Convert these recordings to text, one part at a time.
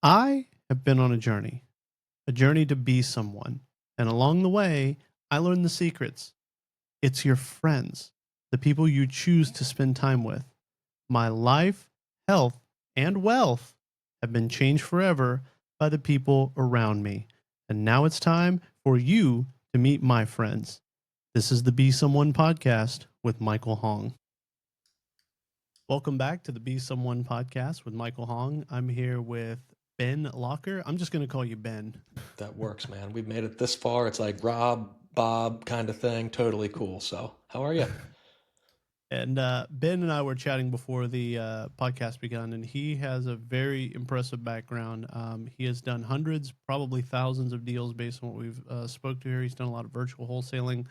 I have been on a journey to be someone. And along the way, I learned the secrets. It's your friends, the people you choose to spend time with. My life, health, and wealth have been changed forever by the people around me. And now it's time for you to meet my friends. This is the Be Someone podcast with Michael Hong. Welcome back to the Be Someone podcast with Michael Hong. I'm here with Ben Locker. I'm just going to call you Ben. That works, man. We've made it this far. It's like Rob, Bob kind of thing. Totally cool. So, how are you? And Ben and I were chatting before the podcast began, and he has a very impressive background. He has done hundreds, probably thousands of deals based on what we've spoke to here. He's done a lot of virtual wholesaling.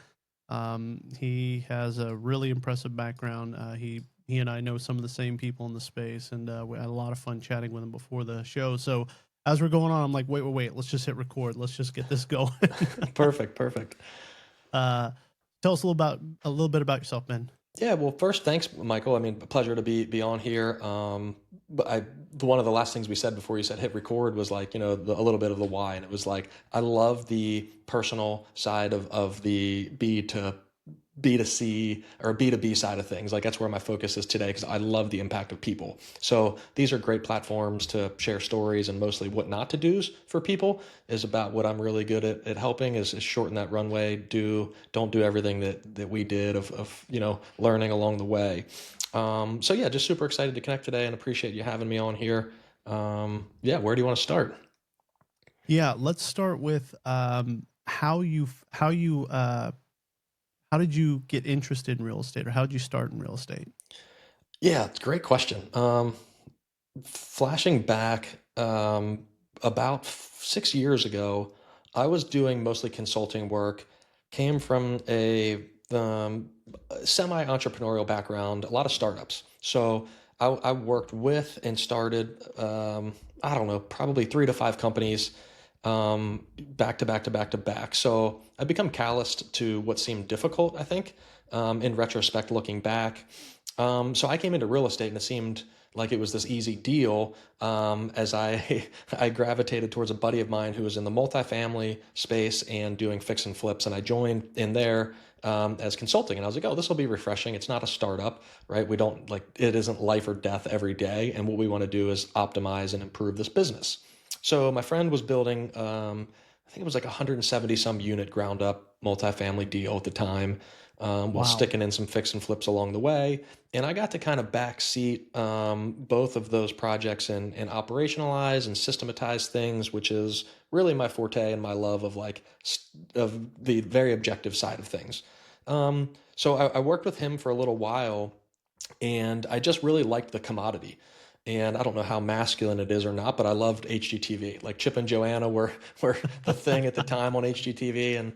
He has a really impressive background. He and I know some of the same people in the space, and we had a lot of fun chatting with him before the show. So as we're going on, I'm like, wait, let's just hit record. Let's just get this going. Perfect. uh, Tell us a little bit about yourself, Ben. Yeah, well, first, thanks, Michael. I mean, a pleasure to be on here. One of the last things we said before you said hit record was like, a little bit of the why, and it was like I love the personal side of the B to C or B2B side of things. Like that's where my focus is today because I love the impact of people. So these are great platforms to share stories, and mostly what not to do's for people is about what I'm really good at helping is shorten that runway. Don't do everything that we did of learning along the way. So yeah, just super excited to connect today and appreciate you having me on here. Yeah, where do you want to start? Yeah, let's start with how did you get interested in real estate, or how did you start in real estate? Yeah, it's a great question. Flashing back, about 6 years ago, I was doing mostly consulting work, came from a semi-entrepreneurial background, a lot of startups. So I worked with and started, I don't know, probably 3 to 5 companies, back to back to back to back. So I become calloused to what seemed difficult, I think, in retrospect, looking back. So I came into real estate and it seemed like it was this easy deal, as I I gravitated towards a buddy of mine who was in the multifamily space and doing fix and flips, and I joined in there as consulting, and I was like, oh, this will be refreshing. It's not a startup, right? We don't like it isn't life or death every day, and what we want to do is optimize and improve this business. So my friend was building, I think it was like 170 some unit ground up multifamily deal at the time, while Wow. sticking in some fix and flips along the way. And I got to kind of backseat both of those projects and operationalize and systematize things, which is really my forte and my love of of the very objective side of things. So I worked with him for a little while, and I just really liked the commodity. And I don't know how masculine it is or not, but I loved HGTV. Like Chip and Joanna were the thing at the time on HGTV, and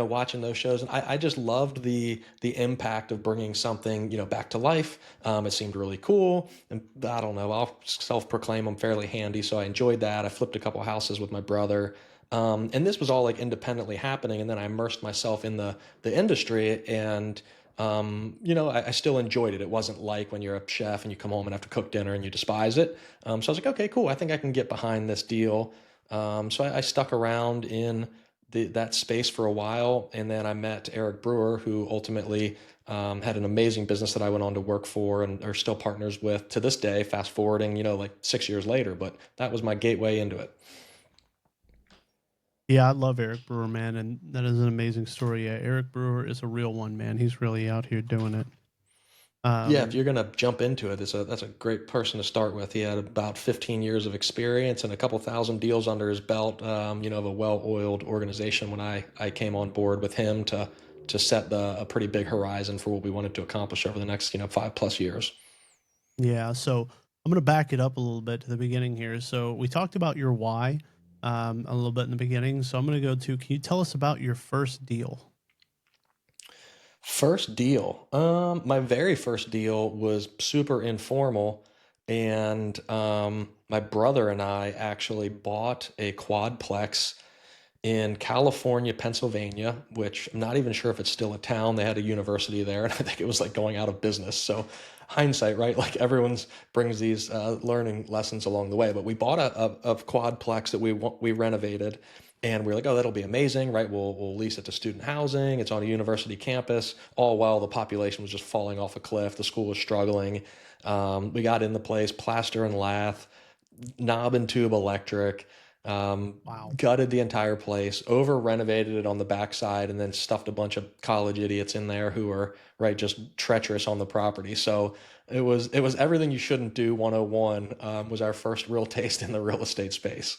watching those shows. And I just loved the impact of bringing something back to life. It seemed really cool, and I don't know. I'll self-proclaim I'm fairly handy, so I enjoyed that. I flipped a couple houses with my brother. And this was all like independently happening, and then I immersed myself in the industry, and I still enjoyed it. It wasn't like when you're a chef and you come home and have to cook dinner and you despise it. So I was like, okay, cool. I think I can get behind this deal. So I stuck around in that space for a while, and then I met Eric Brewer, who ultimately had an amazing business that I went on to work for and are still partners with to this day. Fast forwarding, like 6 years later, but that was my gateway into it. Yeah, I love Eric Brewer, man, and that is an amazing story. Yeah, Eric Brewer is a real one, man. He's really out here doing it. Yeah, if Um, you're gonna jump into it, that's a great person to start with. He had about 15 years of experience and a couple thousand deals under his belt, of a well-oiled organization when I came on board with him to set a pretty big horizon for what we wanted to accomplish over the next 5+ years. yeah, so I'm going to back it up a little bit to the beginning here. So we talked about your why a little bit in the beginning. So I'm going to go to, can you tell us about your first deal? First deal. My very first deal was super informal, and my brother and I actually bought a quadplex in California, Pennsylvania, which I'm not even sure if it's still a town. They had a university there, and I think it was like going out of business. So hindsight, right? Like everyone's brings these learning lessons along the way. But we bought a quadplex that we renovated, and we are like, oh, that'll be amazing, right? We'll lease it to student housing. It's on a university campus. All while the population was just falling off a cliff. The school was struggling. We got in the place, plaster and lath, knob and tube electric, Wow. gutted the entire place, over renovated it on the backside, and then stuffed a bunch of college idiots in there who were right just treacherous on the property. So it was everything you shouldn't do. 101 was our first real taste in the real estate space.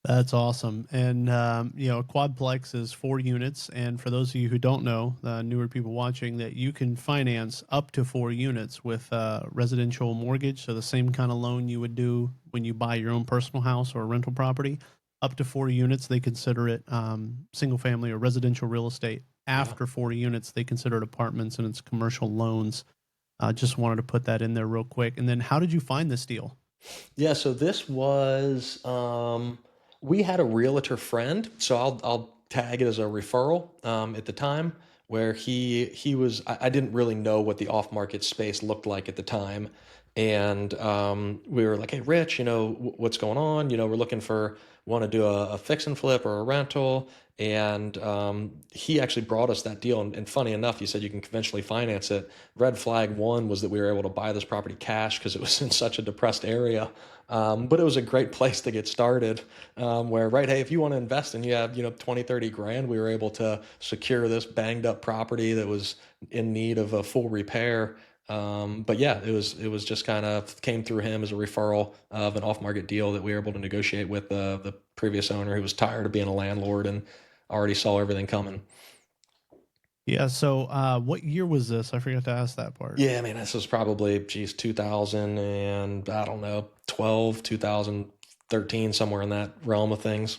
That's awesome. And, a quadplex is 4 units. And for those of you who don't know, newer people watching, that you can finance up to 4 units with residential mortgage. So the same kind of loan you would do when you buy your own personal house or a rental property. Up to 4 units, they consider it single family or residential real estate. Yeah. After 4 units, they consider it apartments and it's commercial loans. Just wanted to put that in there real quick. And then how did you find this deal? Yeah, so this was we had a realtor friend, so I'll tag it as a referral at the time where he was I didn't really know what the off market space looked like at the time, and we were like, hey, Rich, what's going on? We're looking for want to do a fix and flip or a rental, and he actually brought us that deal. And funny enough, you said you can conventionally finance it. Red flag one was that we were able to buy this property cash because it was in such a depressed area. But it was a great place to get started where, right, hey, if you want to invest and you have, 20, 30 grand, we were able to secure this banged up property that was in need of a full repair. But yeah, it was just kind of came through him as a referral of an off market deal that we were able to negotiate with the previous owner who was tired of being a landlord and already saw everything coming. Yeah. So what year was this? I forgot to ask that part. Yeah, I mean, this was probably, geez, 2000 and I don't know, 12, 2013, somewhere in that realm of things.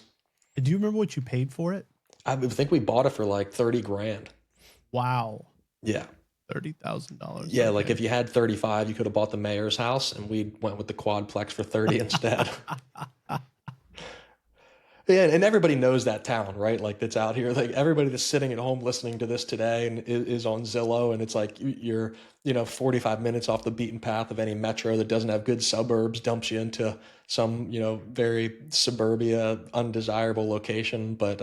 Do you remember what you paid for it? I think we bought it for like 30 grand. Wow. Yeah. $30,000. Yeah, like Okay. if you had 35, you could have bought the mayor's house and we went with the quadplex for 30 instead. Yeah, and everybody knows that town, right? Like that's out here. Like everybody that's sitting at home listening to this today and is on Zillow, and it's like you're 45 minutes off the beaten path of any metro that doesn't have good suburbs, dumps you into some very suburbia, undesirable location. But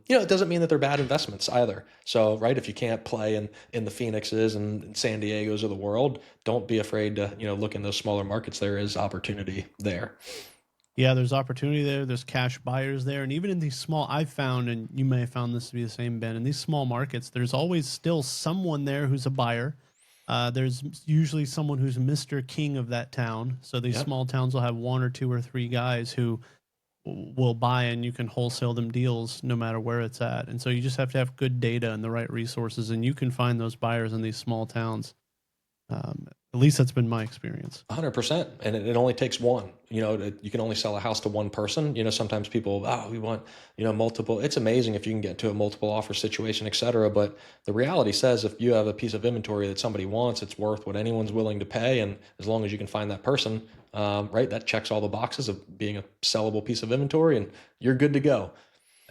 it doesn't mean that they're bad investments either. So right, if you can't play in the Phoenixes and San Diegos of the world, don't be afraid to look in those smaller markets. There is opportunity there. Yeah, there's opportunity there. There's cash buyers there. And even in these small, I've found, and you may have found this to be the same, Ben, in these small markets, there's always still someone there who's a buyer. There's usually someone who's Mr. King of that town. So these Yep. small towns will have one or two or three guys who will buy, and you can wholesale them deals no matter where it's at. And so you just have to have good data and the right resources, and you can find those buyers in these small towns. At least that's been my experience. 100%. And it only takes one. You can only sell a house to one person. Sometimes people, we want, multiple. It's amazing if you can get to a multiple offer situation, et cetera. But the reality says if you have a piece of inventory that somebody wants, it's worth what anyone's willing to pay. And as long as you can find that person, right, that checks all the boxes of being a sellable piece of inventory and you're good to go.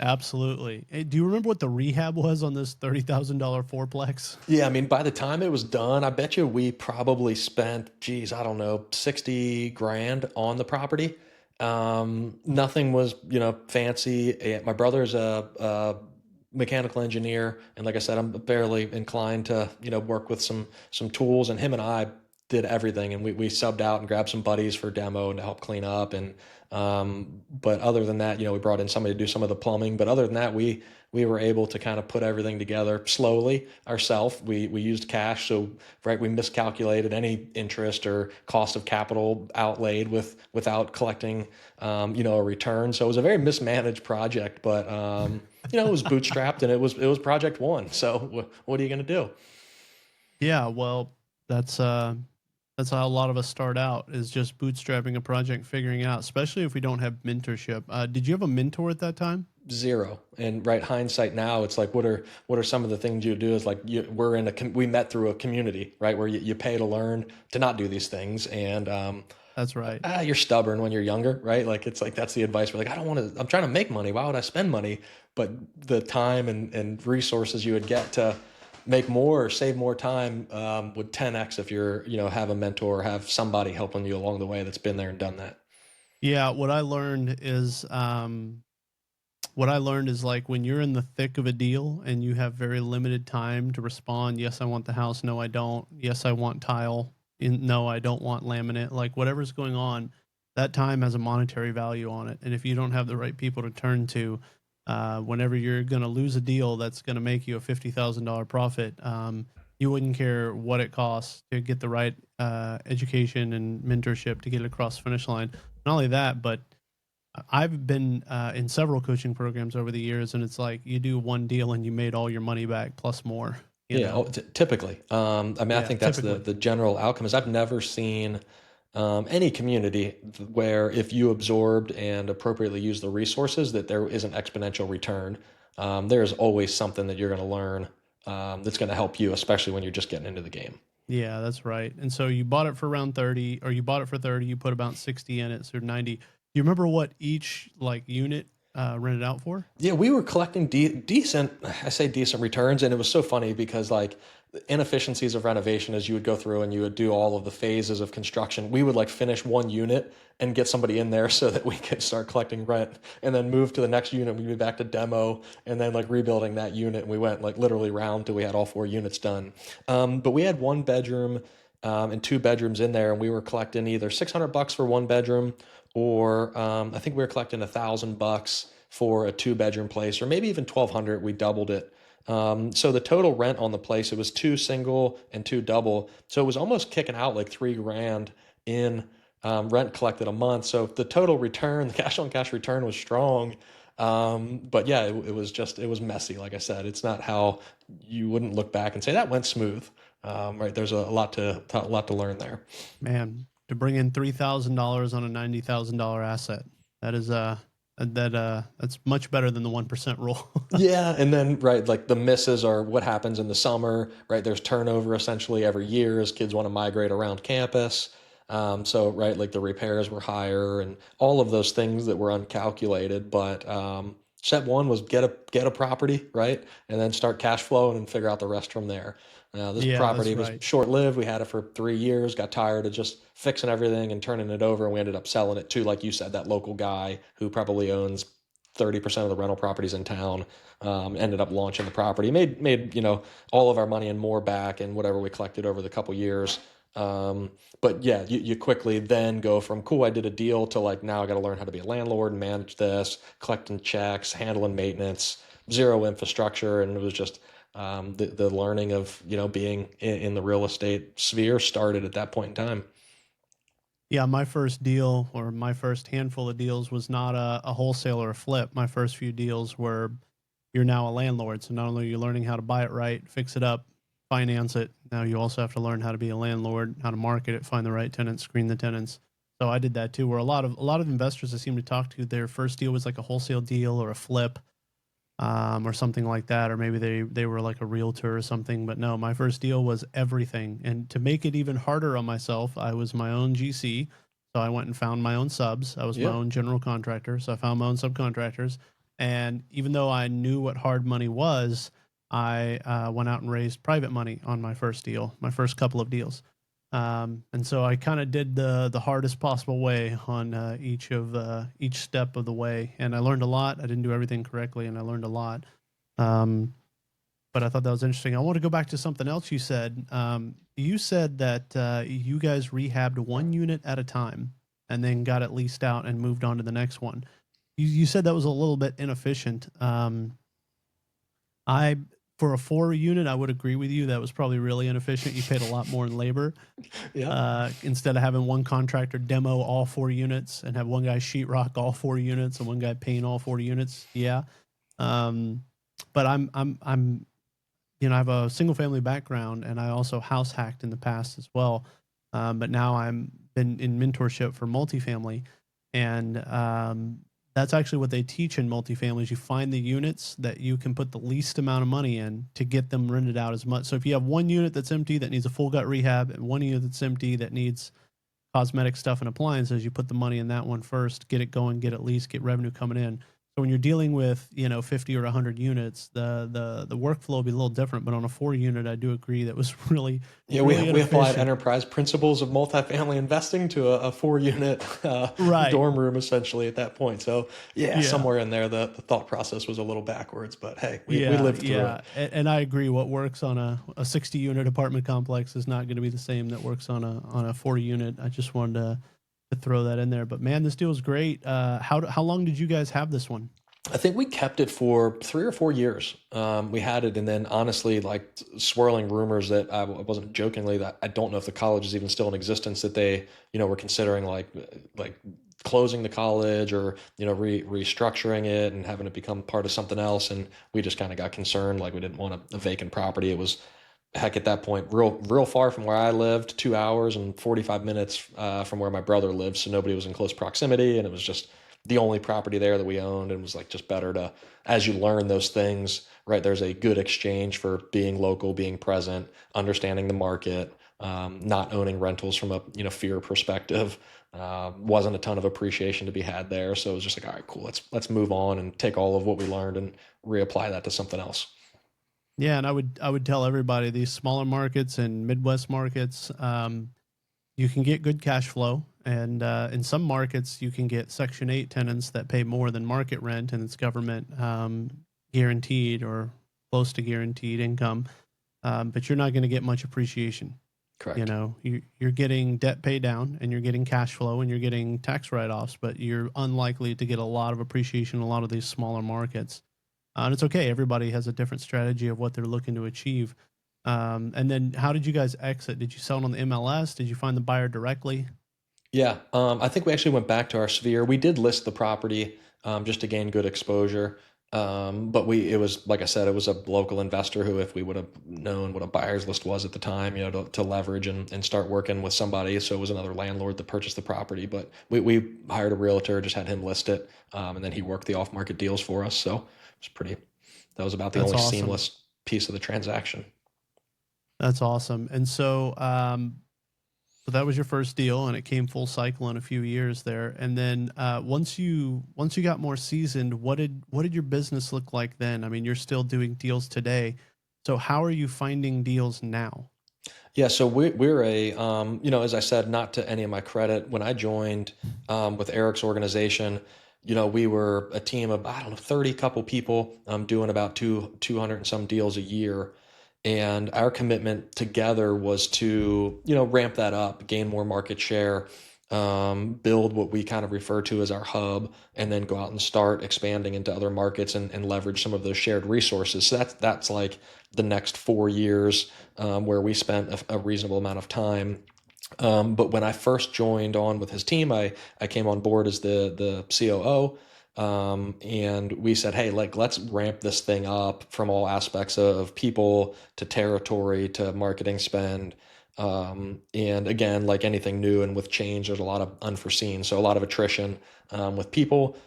Absolutely. Hey, do you remember what the rehab was on this $30,000 fourplex? Yeah, I mean, by the time it was done, I bet you we probably spent, geez, I don't know, 60 grand on the property. Nothing was, fancy. My brother's a mechanical engineer, and like I said, I'm barely inclined to, work with some tools. And him and I did everything, and we subbed out and grabbed some buddies for demo and to help clean up. And but other than that, we brought in somebody to do some of the plumbing. But other than that, we were able to kind of put everything together slowly ourselves. We used cash, so right, we miscalculated any interest or cost of capital outlaid without collecting a return. So it was a very mismanaged project, but it was bootstrapped and it was project one. So what are you going to do? Yeah, well, that's how a lot of us start out, is just bootstrapping a project, figuring it out, especially if we don't have mentorship. Did you have a mentor at that time? Zero. And right, hindsight now, it's like, what are some of the things you do? Is like we're we met through a community, right, where you pay to learn to not do these things, and That's right. You're stubborn when you're younger, right? Like it's like that's the advice. We're like, I don't want to. I'm trying to make money. Why would I spend money? But the time and resources you would get to make more or save more time would 10x if you're have a mentor or have somebody helping you along the way that's been there and done that. Yeah, what I learned is like when you're in the thick of a deal and you have very limited time to respond, yes, I want the house, no, I don't. Yes, I want tile. No, I don't want laminate. Like whatever's going on, that time has a monetary value on it. And if you don't have the right people to turn to, whenever you're going to lose a deal that's going to make you a $50,000 profit, you wouldn't care what it costs to get the right education and mentorship to get it across the finish line. Not only that, but I've been in several coaching programs over the years, and it's like you do one deal and you made all your money back plus more. You Yeah, know, typically. I mean, I yeah, think that's the typically, the general outcome. Is I've never seen any community where if you absorbed and appropriately used the resources, that there is an exponential return. There's always something that you're going to learn that's going to help you, especially when you're just getting into the game. yeah, that's right. And so you bought it for around 30, or you bought it for 30. You put about 60 in it, so 90. Do you remember what each like unit rented out for? Yeah, we were collecting decent, I say decent returns, and it was so funny because like the inefficiencies of renovation as you would go through and you would do all of the phases of construction, we would like finish one unit and get somebody in there so that we could start collecting rent and then move to the next unit. We'd be back to demo and then like rebuilding that unit. And we went like literally round till we had all 4 units done. But we had 1 bedroom and 2 bedrooms in there, and we were collecting either $600 for 1 bedroom or I think we were collecting $1,000 for a 2 bedroom place, or maybe even 1,200. We doubled it. So the total rent on the place, it was 2 single and 2 double. So it was almost kicking out like 3 grand in rent collected a month. So the total return, the cash on cash return was strong. But yeah, it was messy. Like I said, it's not how you wouldn't look back and say that went smooth. Right. There's a lot to learn there. Man, to bring in $3,000 on a $90,000 asset, that is that's much better than the 1% rule. Yeah, and then right, like the misses are what happens in the summer, right? There's turnover essentially every year as kids want to migrate around campus. So right, like the repairs were higher and all of those things that were uncalculated. But step one was get a property, right? And then start cash flowing and figure out the rest from there. This Yeah, that's property was right. short lived. We had it for 3 years, got tired of just fixing everything and turning it over. And we ended up selling it to, like you said, that local guy who probably owns 30% of the rental properties in town. Ended up launching the property, made all of our money and more back and whatever we collected over the couple years. But yeah, you quickly then go from cool, I did a deal to like now I got to learn how to be a landlord and manage this, collecting checks, handling maintenance, zero infrastructure, and it was just the learning of being in the real estate sphere started at that point in time. Yeah, my first deal or my first handful of deals was not a wholesale or a flip. My first few deals were you're now a landlord. So not only are you learning how to buy it right, fix it up, finance it, now you also have to learn how to be a landlord, how to market it, find the right tenants, screen the tenants. So I did that too. Where a lot of investors I seem to talk to, their first deal was like a wholesale deal or a flip, or something like that, or maybe they were like a realtor or something. But no, my first deal was everything. And to make it even harder on myself, I was my own GC. So I went and found my own subs. I was my Yeah. own general contractor. So I found my own subcontractors. And even though I knew what hard money was, I went out and raised private money on my first deal, my first couple of deals. And so I kind of did the hardest possible way on each step of the way, and I learned a lot. I didn't do everything correctly, and I learned a lot. Um, but I thought that was interesting. I want to go back to something else you said. You said that you guys rehabbed one unit at a time, and then got it leased out and moved on to the next one. You said that was a little bit inefficient. I For a 4 unit, I would agree with you. That was probably really inefficient. You paid a lot more in labor. Yeah. Instead of having one contractor demo all 4 units and have one guy sheetrock all 4 units and one guy paint all 4 units. Yeah. Um, but I'm, I have a single family background and I also house hacked in the past as well. But now I'm been in mentorship for multifamily, and that's actually what they teach in multifamily. You find the units that you can put the least amount of money in to get them rented out as much. So if you have one unit that's empty that needs a full gut rehab and one unit that's empty that needs cosmetic stuff and appliances, you put the money in that one first, get it going, get it leased, get revenue coming in. So when you're dealing with 50 or 100 units, the workflow will be a little different. But on a 4 unit, I do agree that was really Yeah, really we applied inefficient. enterprise principles of multifamily investing to a 4 unit Right. dorm room essentially at that point. So yeah, Yeah. somewhere in there the thought process was a little backwards, but hey, we Yeah, lived through yeah, it. and I agree. What works on a 60 unit apartment complex is not going to be the same that works on a 40 unit. I just wanted to throw that in there. But man, this deal is great. How long did you guys have this one? I think we kept it for 3 or 4 years. We had it, and then honestly, like swirling rumors that I wasn't jokingly that I don't know if the college is even still in existence. That they, were considering like closing the college or restructuring it and having it become part of something else. And we just kind of got concerned, like we didn't want a vacant property. It was heck at that point real far from where I lived, 2 hours and 45 minutes from where my brother lived, so nobody was in close proximity, and it was just the only property there that we owned, and it was like just better to, as you learn those things, right, there's a good exchange for being local, being present, understanding the market, not owning rentals from a fear perspective. Wasn't a ton of appreciation to be had there, so it was just like, all right, cool, let's move on and take all of what we learned and reapply that to something else. Yeah, and I would tell everybody these smaller markets and Midwest markets, you can get good cash flow, and in some markets you can get Section 8 tenants that pay more than market rent, and it's government guaranteed or close to guaranteed income, but you're not going to get much appreciation. Correct. You're getting debt pay down, and you're getting cash flow, and you're getting tax write-offs, but you're unlikely to get a lot of appreciation in a lot of these smaller markets. And it's okay. Everybody has a different strategy of what they're looking to achieve. And then how did you guys exit? Did you sell it on the MLS? Did you find the buyer directly? Yeah, I think we actually went back to our sphere. We did list the property just to gain good exposure, but it was like I said, it was a local investor who, if we would have known what a buyer's list was at the time, to leverage and start working with somebody. So it was another landlord that purchased the property, but we hired a realtor, just had him list it, and then he worked the off-market deals for us. So it was pretty. That was about the That's only awesome. seamless piece of the transaction. That's awesome. And so that was your first deal, and it came full cycle in a few years there. And then once you got more seasoned, what did your business look like then? I mean, you're still doing deals today. So how are you finding deals now? Yeah, so we're as I said, not to any of my credit, when I joined with Eric's organization, we were a team of, I don't know, 30 couple people doing about 200 and some deals a year. And our commitment together was to, ramp that up, gain more market share, build what we kind of refer to as our hub, and then go out and start expanding into other markets and leverage some of those shared resources. So that's like the next 4 years where we spent a reasonable amount of time. But when I first joined on with his team, I came on board as the COO. And we said, hey, like, let's ramp this thing up from all aspects of people to territory to marketing spend. And again, like anything new and with change, there's a lot of unforeseen. So a lot of attrition with people,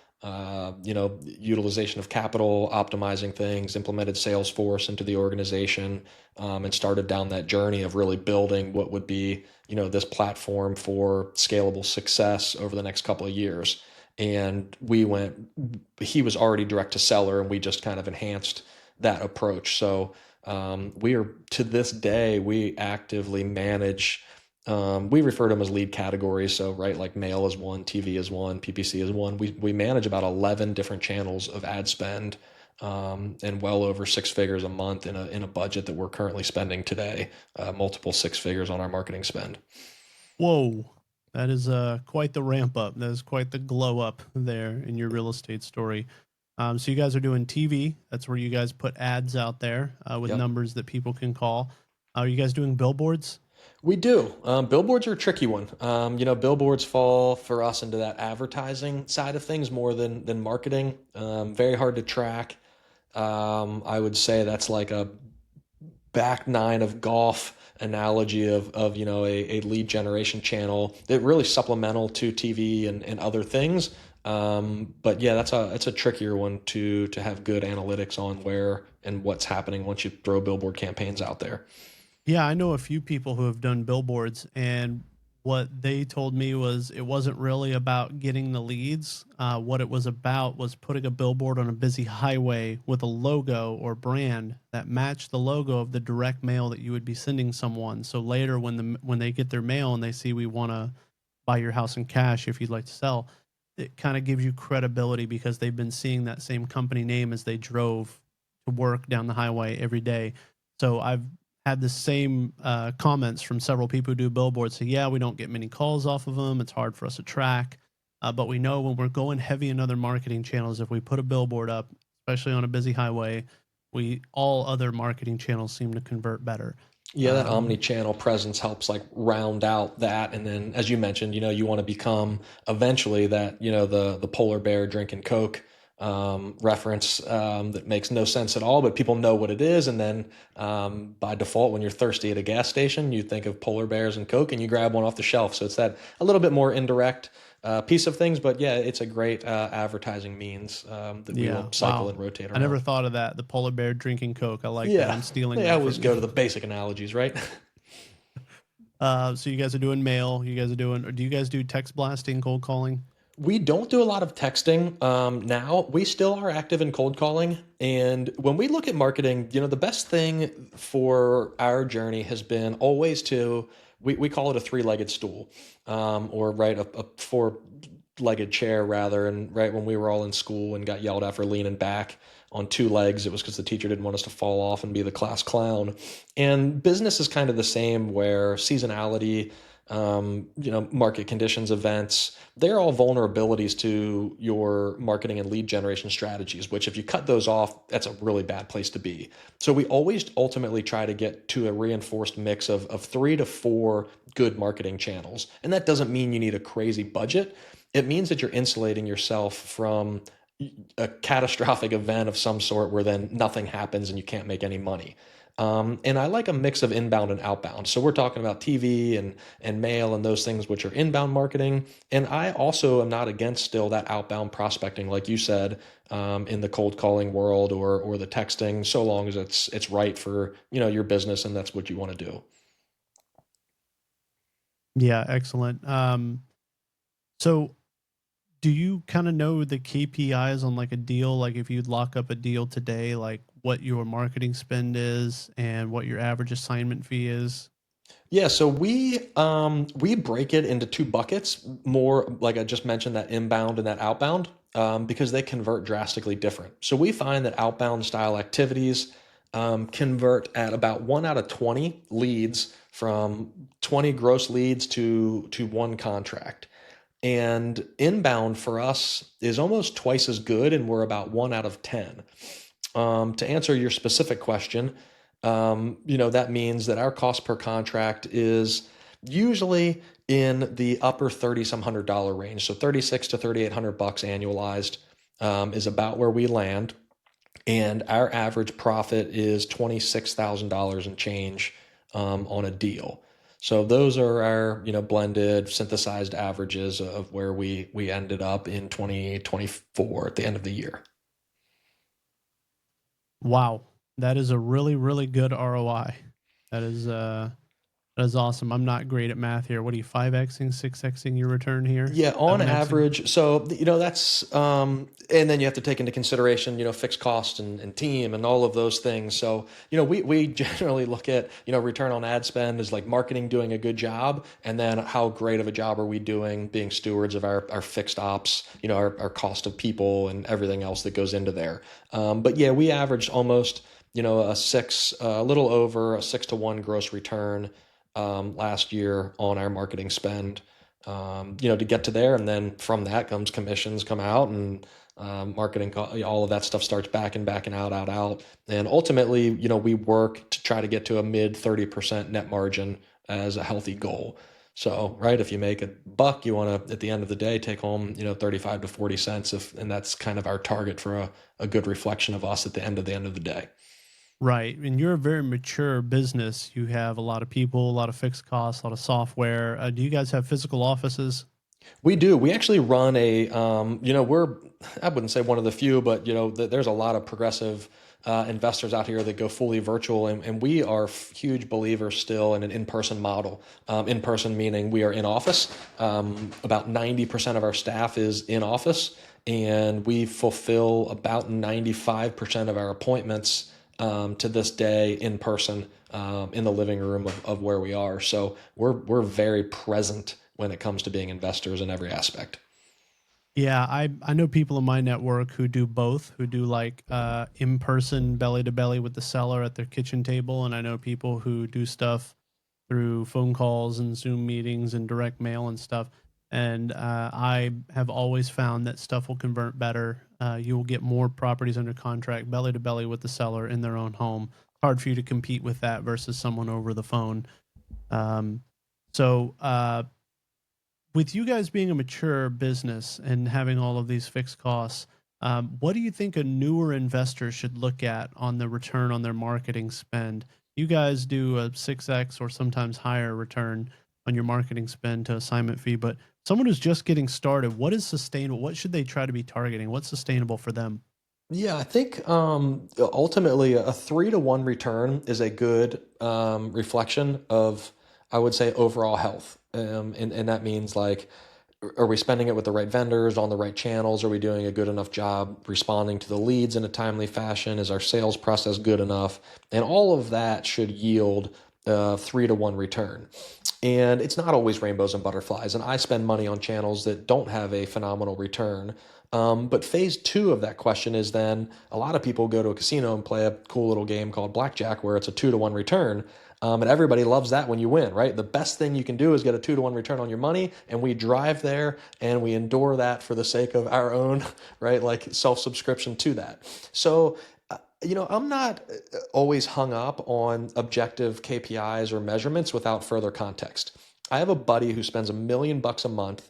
utilization of capital, optimizing things, implemented Salesforce into the organization, and started down that journey of really building what would be, this platform for scalable success over the next couple of years. And he was already direct to seller, and we just kind of enhanced that approach. So we are, to this day, we actively manage, we refer to them as lead categories. So, right, like mail is one, TV is one, PPC is one. We manage about 11 different channels of ad spend, and well over 6 figures a month in a budget that we're currently spending today, multiple 6 figures on our marketing spend. Whoa. That is quite the ramp up. That is quite the glow up there in your real estate story. So you guys are doing TV. That's where you guys put ads out there with Yep. numbers that people can call. Are you guys doing billboards? We do. Billboards are a tricky one. Billboards fall for us into that advertising side of things more than marketing. Very hard to track. I would say that's like a back nine of golf analogy of a lead generation channel that really supplemental to TV and other things. But yeah, that's a trickier one to have good analytics on where and what's happening once you throw billboard campaigns out there. Yeah, I know a few people who have done billboards, and what they told me was it wasn't really about getting the leads. What it was about was putting a billboard on a busy highway with a logo or brand that matched the logo of the direct mail that you would be sending someone. So later, when they get their mail and they see we want to buy your house in cash if you'd like to sell, it kind of gives you credibility because they've been seeing that same company name as they drove to work down the highway every day. So I've had the same comments from several people who do billboards. So yeah, we don't get many calls off of them. It's hard for us to track, but we know when we're going heavy in other marketing channels, if we put a billboard up, especially on a busy highway, we all other marketing channels seem to convert better. Yeah, that omni-channel presence helps like round out that. And then, as you mentioned, you want to become eventually that, the polar bear drinking Coke reference that makes no sense at all, but people know what it is. And then by default, when you're thirsty at a gas station, you think of polar bears and Coke and you grab one off the shelf. So it's that a little bit more indirect piece of things, but yeah, it's a great advertising means that we Yeah, will cycle wow. and rotate I never around. thought of that. The polar bear drinking Coke. I like that. Yeah, I'm stealing they that always from you. go to the basic analogies, right? So you guys are doing mail. You guys are doing. Or do you guys do text blasting, cold calling? We don't do a lot of texting now. We still are active in cold calling. And when we look at marketing, the best thing for our journey has been always we call it a three-legged stool, or right, a four-legged chair rather. And right when we were all in school and got yelled at for leaning back on two legs, it was because the teacher didn't want us to fall off and be the class clown. And business is kind of the same where seasonality, market conditions, events, they're all vulnerabilities to your marketing and lead generation strategies, which if you cut those off, that's a really bad place to be. So we always ultimately try to get to a reinforced mix of 3 to 4 good marketing channels. And that doesn't mean you need a crazy budget. It means that you're insulating yourself from a catastrophic event of some sort where then nothing happens and you can't make any money. And I like a mix of inbound and outbound. So we're talking about TV and mail and those things which are inbound marketing. And I also am not against still that outbound prospecting, like you said, in the cold calling world or the texting, so long as it's right for your business and that's what you want to do. Yeah, excellent. So do you kind of know the KPIs on like a deal? Like if you'd lock up a deal today, like what your marketing spend is and what your average assignment fee is? Yeah, so we break it into 2 buckets, more like I just mentioned, that inbound and that outbound, because they convert drastically different. So we find that outbound style activities convert at about 1 out of 20 leads, from 20 gross leads to one contract. And inbound for us is almost twice as good, and we're about 1 out of 10. To answer your specific question, that means that our cost per contract is usually in the upper 30 some $100 range. So 36 to 3,800 bucks annualized is about where we land. And our average profit is $26,000 and change on a deal. So those are our, blended synthesized averages of where we ended up in 2024 at the end of the year. Wow, that is a really, really good ROI. That is that is awesome. I'm not great at math here. What are you 5xing, 6xing your return here? Yeah, on 7xing? average. So, that's, and then you have to take into consideration, fixed cost and team and all of those things. So, we generally look at, return on ad spend as like marketing doing a good job. And then how great of a job are we doing being stewards of our fixed ops, our cost of people and everything else that goes into there. But yeah, we averaged almost, a little over a 6 to 1 gross return last year on our marketing spend, to get to there. And then from that comes commissions come out, and marketing, all of that stuff starts backing out. And ultimately, we work to try to get to a mid 30% net margin as a healthy goal. So, right, if you make $1, you want to, at the end of the day, take home, 35 to 40 cents. And that's kind of our target for a good reflection of us at the end of the day. Right. And you're a very mature business. You have a lot of people, a lot of fixed costs, a lot of software. Do you guys have physical offices? We do. We actually run I wouldn't say one of the few, but there's a lot of progressive investors out here that go fully virtual, and we are huge believers still in an in-person model. In-person meaning we are in office. About 90% of our staff is in office, and we fulfill about 95% of our appointments to this day in person, in the living room of where we are. So we're very present when it comes to being investors in every aspect. Yeah, I know people in my network who do both, who do like in person belly to belly with the seller at their kitchen table, and I know people who do stuff through phone calls and Zoom meetings and direct mail and stuff. And I have always found that stuff will convert better. You will get more properties under contract belly to belly with the seller in their own home. Hard for you to compete with that versus someone over the phone. Um, so with you guys being a mature business and having all of these fixed costs, what do you think a newer investor should look at on the return on their marketing spend? You guys do a 6x or sometimes higher return on your marketing spend to assignment fee, but someone who's just getting started, what is sustainable? What should they try to be targeting? What's sustainable for them? Yeah, I think ultimately a 3-to-1 return is a good reflection of, I would say, overall health. And that means like, are we spending it with the right vendors on the right channels? Are we doing a good enough job responding to the leads in a timely fashion? Is our sales process good enough? And all of that should yield a 3-to-1 return. And it's not always rainbows and butterflies. And I spend money on channels that don't have a phenomenal return. But phase two of that question is then a lot of people go to a casino and play a cool little game called Blackjack where it's a 2-to-1 return. And everybody loves that when you win, right? The best thing you can do is get a 2-to-1 return on your money. And we drive there and we endure that for the sake of our own, right? Like self subscription to that. So, I'm not always hung up on objective KPIs or measurements without further context. I have a buddy who spends $1 million a month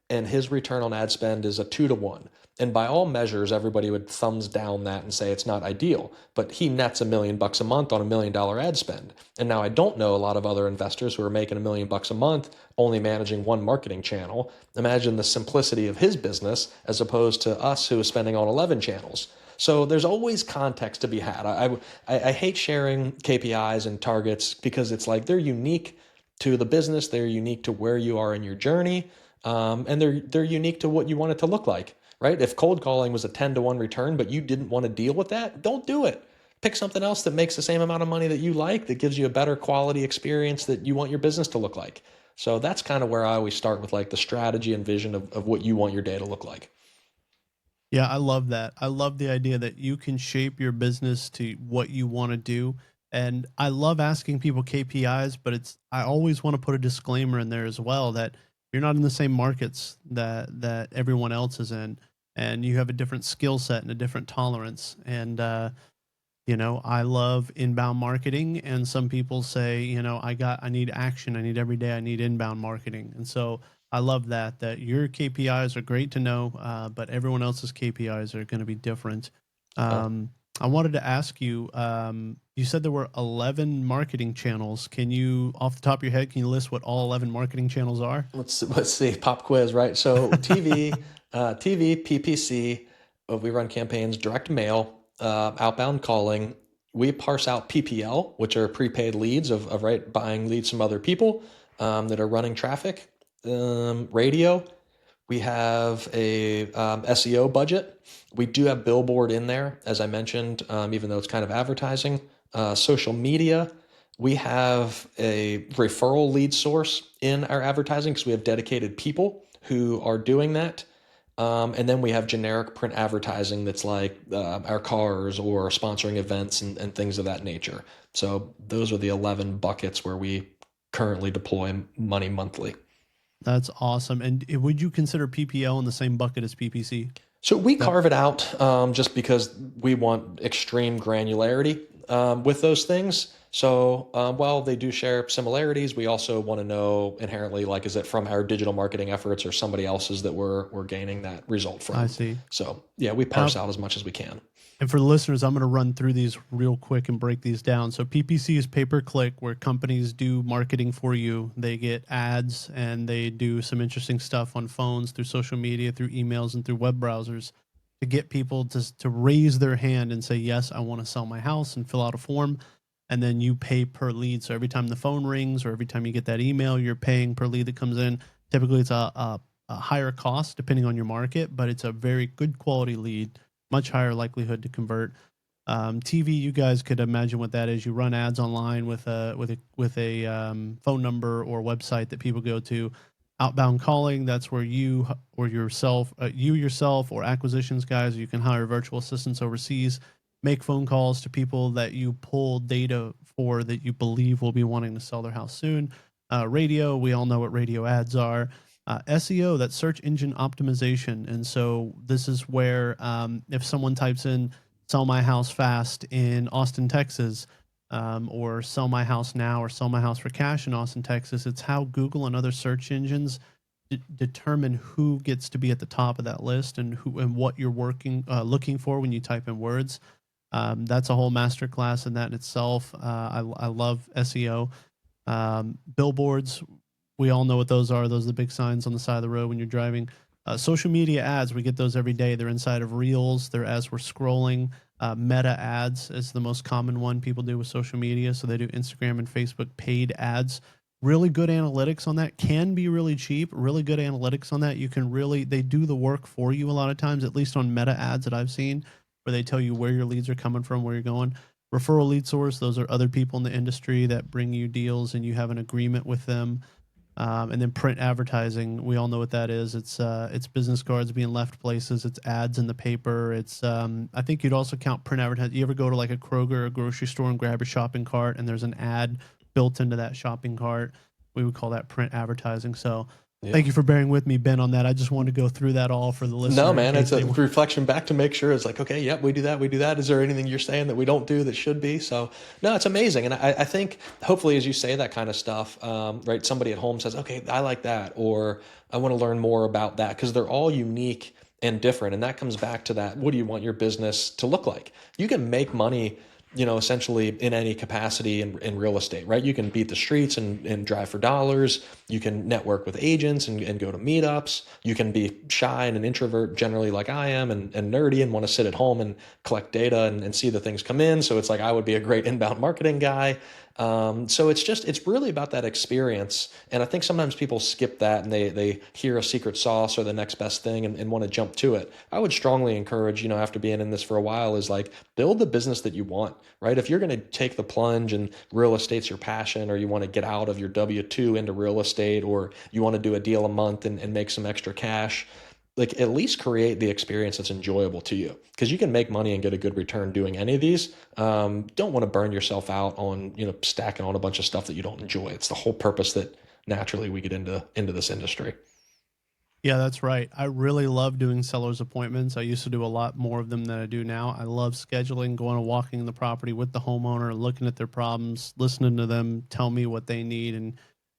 and his return on ad spend is a 2-to-1. And by all measures, everybody would thumbs down that and say it's not ideal. But he nets $1 million a month on $1 million ad spend. And now I don't know a lot of other investors who are making $1 million a month only managing one marketing channel. Imagine the simplicity of his business as opposed to us who is spending on 11 channels. So there's always context to be had. I hate sharing KPIs and targets because it's like they're unique to the business, they're unique to where you are in your journey, and they're unique to what you want it to look like, right? If cold calling was a 10-to-1 return, but you didn't want to deal with that, don't do it. Pick something else that makes the same amount of money that you like, that gives you a better quality experience that you want your business to look like. So that's kind of where I always start with like the strategy and vision of what you want your day to look like. Yeah, I love that. I love the idea that you can shape your business to what you want to do. And I love asking people KPIs, but I always want to put a disclaimer in there as well that you're not in the same markets that everyone else is in, and you have a different skill set and a different tolerance. And I love inbound marketing, and some people say, I need action. I need every day. I need inbound marketing. And so I love that your KPIs are great to know, but everyone else's KPIs are going to be different. Yeah. I wanted to ask you, you said there were 11 marketing channels. Can you, off the top of your head, can you list what all 11 marketing channels are? Let's see, pop quiz, right? So TV, PPC, we run campaigns, direct mail, outbound calling. We parse out PPL, which are prepaid leads of right buying leads from other people that are running traffic. Radio, we have a SEO budget. We do have billboard in there, as I mentioned, even though it's kind of advertising. Social media. We have a referral lead source in our advertising because we have dedicated people who are doing that. And then we have generic print advertising that's like our cars or sponsoring events and things of that nature. So those are the 11 buckets where we currently deploy money monthly. That's awesome. And would you consider PPL in the same bucket as PPC? So we That carve it out just because we want extreme granularity with those things. So while they do share similarities, we also want to know inherently, like, is it from our digital marketing efforts or somebody else's that we're gaining that result I from? see. So yeah, we Now, parse out as much as we can. and for the listeners, I'm going to run through these real quick and break these down. So PPC is pay per click, where companies do marketing for you. They get ads and they do some interesting stuff on phones, through social media, through emails, and through web browsers. to get people to raise their hand and say, yes, I want to sell my house, and fill out a form. And then you pay per lead. So every time the phone rings or every time you get that email, you're paying per lead that comes in. Typically, it's a higher cost depending on your market, but it's a very good quality lead, much higher likelihood to convert. TV, you guys could imagine what that is. You run ads online with a phone number or website that people go to. Outbound calling, that's where you or yourself or acquisitions guys, you can hire virtual assistants overseas, make phone calls to people that you pull data for that you believe will be wanting to sell their house soon. Radio, we all know what radio ads are. SEO, that's search engine optimization. And so this is where if someone types in sell my house fast in Austin, Texas, or sell my house now, or sell my house for cash in Austin, Texas. It's how Google and other search engines determine who gets to be at the top of that list, and who and what you're looking for when you type in words. That's a whole masterclass in that in itself. I love SEO. Billboards, we all know what those are. Those are the big signs on the side of the road when you're driving. Social media ads, we get those every day. They're inside of Reels. They're as we're scrolling. Meta ads is the most common one people do with social media. So they do Instagram and Facebook paid ads. Really good analytics on that. Can be really cheap. Really good analytics on that. You can really, they do the work for you a lot of times, at least on Meta ads that I've seen, where they tell you where your leads are coming from, where you're going. Referral lead source, those are other people in the industry that bring you deals and you have an agreement with them. And then print advertising, we all know what that is. It's business cards being left places. It's ads in the paper. It's I think you'd also count print advertising. You ever go to like a Kroger or a grocery store and grab a shopping cart and there's an ad built into that shopping cart? We would call that print advertising. So Yeah. thank you for bearing with me, Ben, on that. I just wanted to go through that all for the No, listener in man, case it's a they were. reflection back to make sure it's like, okay, yep, we do that, we do that. Is there anything you're saying that we don't do that should be? So, no, it's amazing. And I think hopefully as you say that kind of stuff, right, somebody at home says, okay, I like that, or I want to learn more about that, because they're all unique and different. And that comes back to that. What do you want your business to look like? You can make money, essentially in any capacity in real estate, right? You can beat the streets and drive for dollars. You can network with agents and go to meetups. You can be shy and an introvert, generally like I am, and nerdy, and want to sit at home and collect data and see the things come in. So it's like I would be a great inbound marketing guy. So it's really about that experience. And I think sometimes people skip that and they hear a secret sauce or the next best thing and want to jump to it. I would strongly encourage, after being in this for a while, is like build the business that you want, right? If you're going to take the plunge and real estate's your passion, or you want to get out of your W-2 into real estate, or you want to do a deal a month and make some extra cash, like at least create the experience that's enjoyable to you, because you can make money and get a good return doing any of these. Don't want to burn yourself out on stacking on a bunch of stuff that you don't enjoy. It's the whole purpose that naturally we get into this industry. Yeah, that's right. I really love doing sellers appointments. I used to do a lot more of them than I do now. I love scheduling, going and walking the property with the homeowner, looking at their problems, listening to them tell me what they need,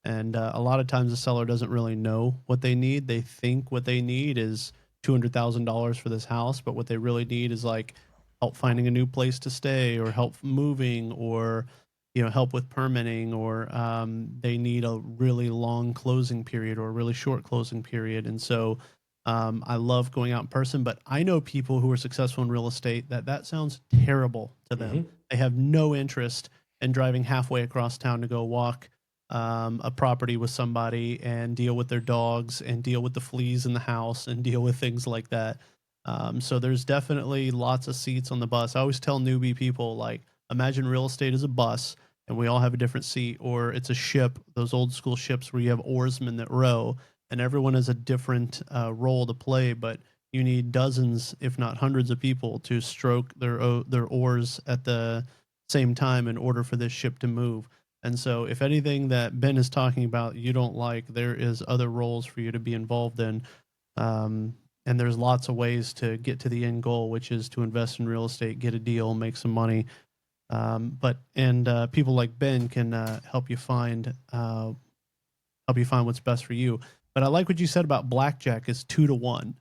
and a lot of times the seller doesn't really know what they need. They think what they need is $200,000 for this house, but what they really need is like help finding a new place to stay, or help moving, or help with permitting, or they need a really long closing period or a really short closing period. And so I love going out in person, but I know people who are successful in real estate that sounds terrible to them. Mm-hmm. They have no interest in driving halfway across town to go walk a property with somebody and deal with their dogs and deal with the fleas in the house and deal with things like that. So there's definitely lots of seats on the bus. I always tell newbie people, like, imagine real estate as a bus and we all have a different seat, or it's a ship, those old school ships where you have oarsmen that row, and everyone has a different role to play, but you need dozens, if not hundreds of people to stroke their oars at the same time in order for this ship to move. And so if anything that Ben is talking about you don't like, there is other roles for you to be involved in. And there's lots of ways to get to the end goal, which is to invest in real estate, get a deal, make some money. But people like Ben can help you find what's best for you. But I like what you said about Blackjack is 2 to 1.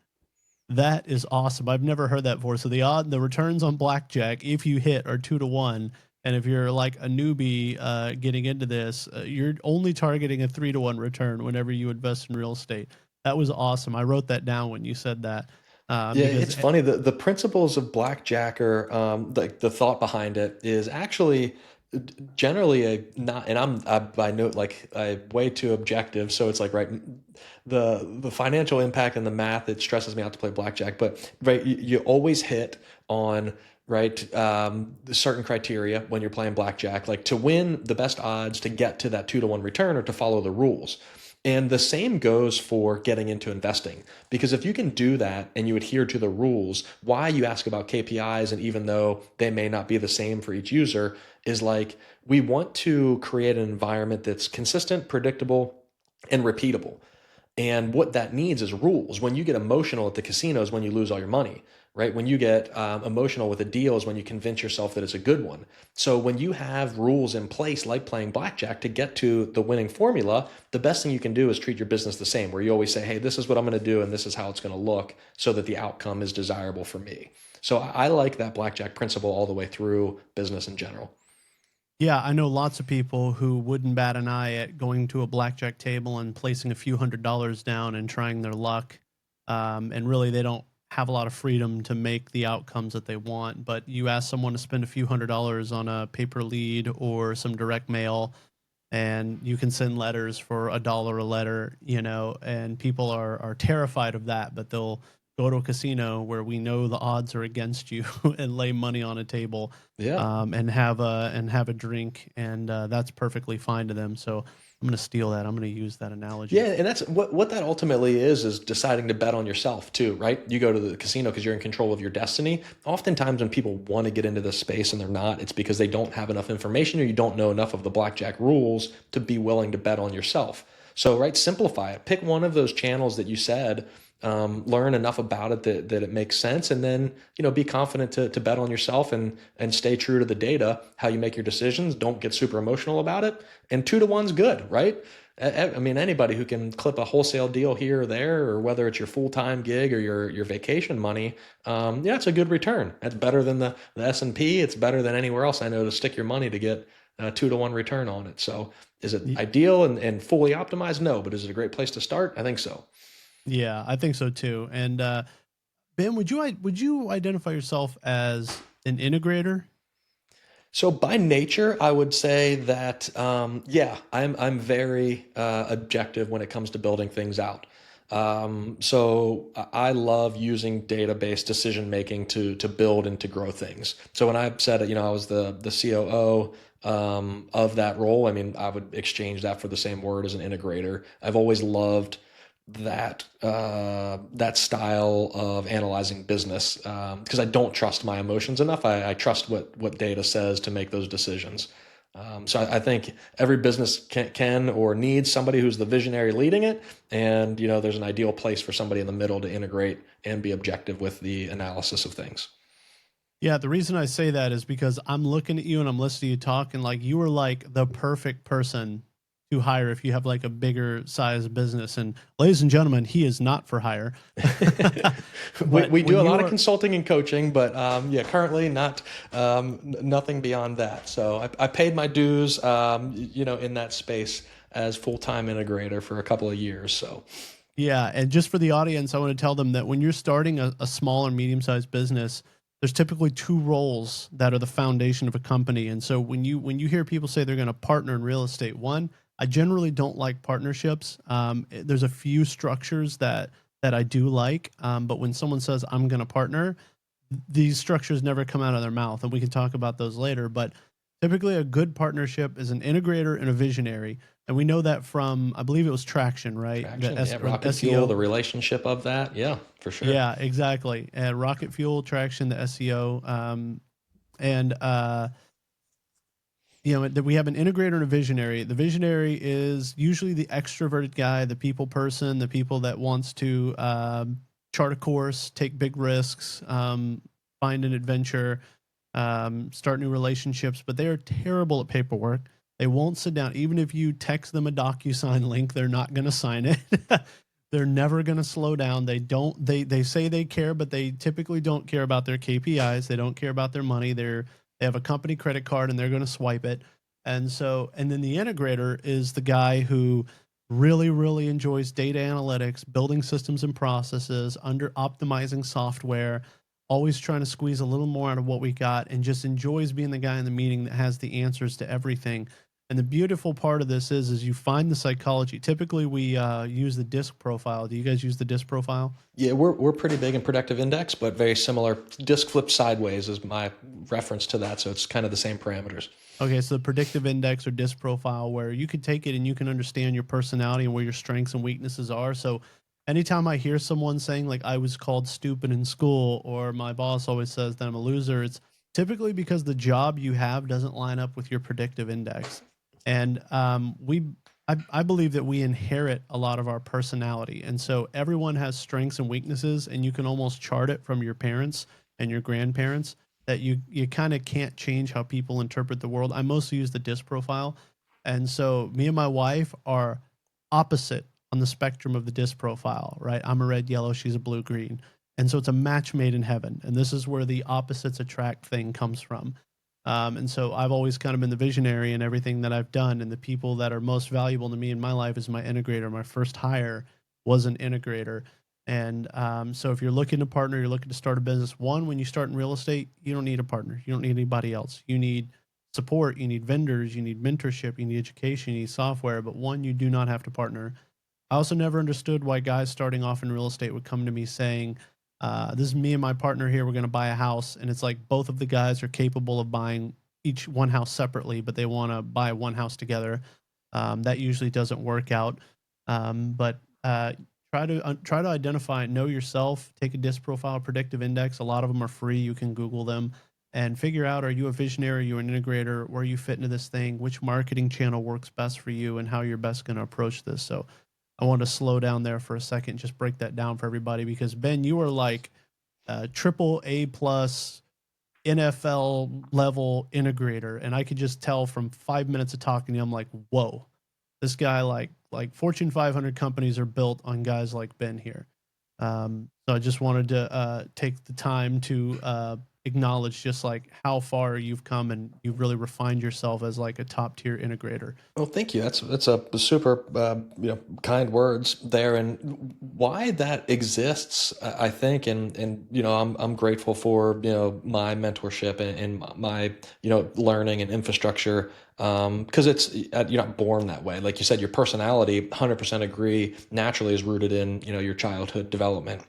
That is awesome. I've never heard that before. So the returns on Blackjack, if you hit, are 2 to 1. And if you're like a newbie getting into this, you're only targeting a 3 to 1 return whenever you invest in real estate. That was awesome. I wrote that down when you said that. Yeah, Because it's funny. The principles of Blackjack are the thought behind it is actually generally a not, and I by note like I way too objective. So it's like right, the financial impact and the math, it stresses me out to play Blackjack. But right, you always hit on right certain criteria when you're playing Blackjack, like to win the best odds to get to that 2-to-1 return or to follow the rules. And the same goes for getting into investing. Because if you can do that and you adhere to the rules, why you ask about KPIs, and even though they may not be the same for each user, is like we want to create an environment that's consistent, predictable, and repeatable. And what that needs is rules. When you get emotional at the casino is when you lose all your money, right? When you get emotional with a deal is when you convince yourself that it's a good one. So when you have rules in place, like playing blackjack, to get to the winning formula, the best thing you can do is treat your business the same, where you always say, hey, this is what I'm going to do and this is how it's going to look so that the outcome is desirable for me. So I like that blackjack principle all the way through business in general. yeah, I know lots of people who wouldn't bat an eye at going to a blackjack table and placing a few $100s down and trying their luck. And really, they don't have a lot of freedom to make the outcomes that they want. But you ask someone to spend a few $100s on a paper lead or some direct mail, and you can send letters for $1 a letter, and people are terrified of that, but they'll go to a casino where we know the odds are against you and lay money on a table, Yeah. and have a drink, and that's perfectly fine to them. So I'm going to steal that. I'm going to use that Yeah, analogy. and that's what that ultimately is deciding to bet on yourself too, right? You go to the casino because you're in control of your destiny. Oftentimes when people want to get into this space and they're not, it's because they don't have enough information or you don't know enough of the blackjack rules to be willing to bet on yourself. So, right, simplify it. Pick one of those channels that you said, learn enough about it that it makes sense, and then be confident to bet on yourself and stay true to the data, how you make your decisions. Don't get super emotional about it. And 2-to-1's good, right? I mean, anybody who can clip a wholesale deal here or there, or whether it's your full-time gig or your vacation money, yeah, it's a good return. That's better than the S&P. It's better than anywhere else I know to stick your money to get a 2-to-1 return on it. So is it ideal and fully optimized? No, but is it a great place to start? I think so. Yeah, I think so too. And Ben, would you identify yourself as an integrator? So by nature, I would say that yeah, I'm very objective when it comes to building things out. So I love using database decision making to build and to grow things. So when I said I was the COO of that role, I mean I would exchange that for the same word as an integrator. I've always loved that style of analyzing business because I don't trust my emotions enough. I trust what data says to make those decisions. So I think every business can or needs somebody who's the visionary leading it, and there's an ideal place for somebody in the middle to integrate and be objective with the analysis of things. Yeah, the reason I say that is because I'm looking at you and I'm listening to you talk, and like you are like the perfect person to hire if you have like a bigger size business. And ladies and gentlemen, he is not for hire. But We do when a you lot of are, consulting and coaching, but yeah, currently not nothing beyond that. So I paid my dues, in that space as full-time integrator for a couple of years. So yeah, and just for the audience, I want to tell them that when you're starting a small or medium sized business, there's typically two roles that are the foundation of a company. And so when you hear people say they're going to partner in real estate, one, I generally don't like partnerships. There's a few structures that I do like, but when someone says I'm going to partner, these structures never come out of their mouth, and we can talk about those later. But typically, a good partnership is an integrator and a visionary, and we know that from, I believe it was Traction, right? The traction, S yeah, or the rocket fuel, the SEO. relationship of that, yeah, for sure. Yeah, exactly. And Rocket Fuel, Traction, the SEO, and that we have an integrator and a visionary. The visionary is usually the extroverted guy, the people person, the people that wants to chart a course, take big risks, find an adventure, start new relationships. But they are terrible at paperwork. They won't sit down. Even if you text them a DocuSign link, they're not going to sign it. They're never going to slow down. They don't. They say they care, but they typically don't care about their KPIs. They don't care about their money. They have a company credit card and they're going to swipe it. And then the integrator is the guy who really enjoys data analytics, building systems and processes, under optimizing software, always trying to squeeze a little more out of what we got, and just enjoys being the guy in the meeting that has the answers to everything. And the beautiful part of this is you find the psychology. Typically, we use the disc profile. Do you guys use the disc profile? Yeah, we're pretty big in predictive index, but very similar. Disc flipped sideways is my reference to that, so it's kind of the same parameters. Okay, so the predictive index or disc profile, where you can take it and you can understand your personality and where your strengths and weaknesses are. So anytime I hear someone saying like I was called stupid in school, or my boss always says that I'm a loser, it's typically because the job you have doesn't line up with your predictive index. And I believe that we inherit a lot of our personality. And so everyone has strengths and weaknesses, and you can almost chart it from your parents and your grandparents, that you kind of can't change how people interpret the world. I mostly use the disc profile. And so me and my wife are opposite on the spectrum of the disc profile, right? I'm a red yellow, she's a blue green. And so it's a match made in heaven. And this is where the opposites attract thing comes from. And so I've always kind of been the visionary in everything that I've done. And the people that are most valuable to me in my life is my integrator. My first hire was an integrator. And so if you're looking to partner, you're looking to start a business, one, when you start in real estate, you don't need a partner. You don't need anybody else. You need support, you need vendors, you need mentorship, you need education, you need software. But one, you do not have to partner. I also never understood why guys starting off in real estate would come to me saying, this is me and my partner here. We're going to buy a house. And it's like both of the guys are capable of buying each one house separately, but they want to buy one house together. That usually doesn't work out. But try to identify, know yourself, take a disc profile, predictive index. A lot of them are free. You can Google them and figure out, are you a visionary? Are you an integrator? Where you fit into this thing? Which marketing channel works best for you, and how you're best going to approach this. So I want to slow down there for a second, just break that down for everybody, because Ben, you are like triple A plus NFL level integrator, and I could just tell from 5 minutes of talking to you, I'm like, whoa, this guy, like Fortune 500 companies are built on guys like Ben here. So I just wanted to take the time to acknowledge just like how far you've come, and you've really refined yourself as like a top tier integrator. Well, thank you. That's a super kind words there, and why that exists, I think, and I'm grateful for my mentorship and my learning and infrastructure, because it's you're not born that way. Like you said, your personality, 100% agree, naturally is rooted in your childhood development.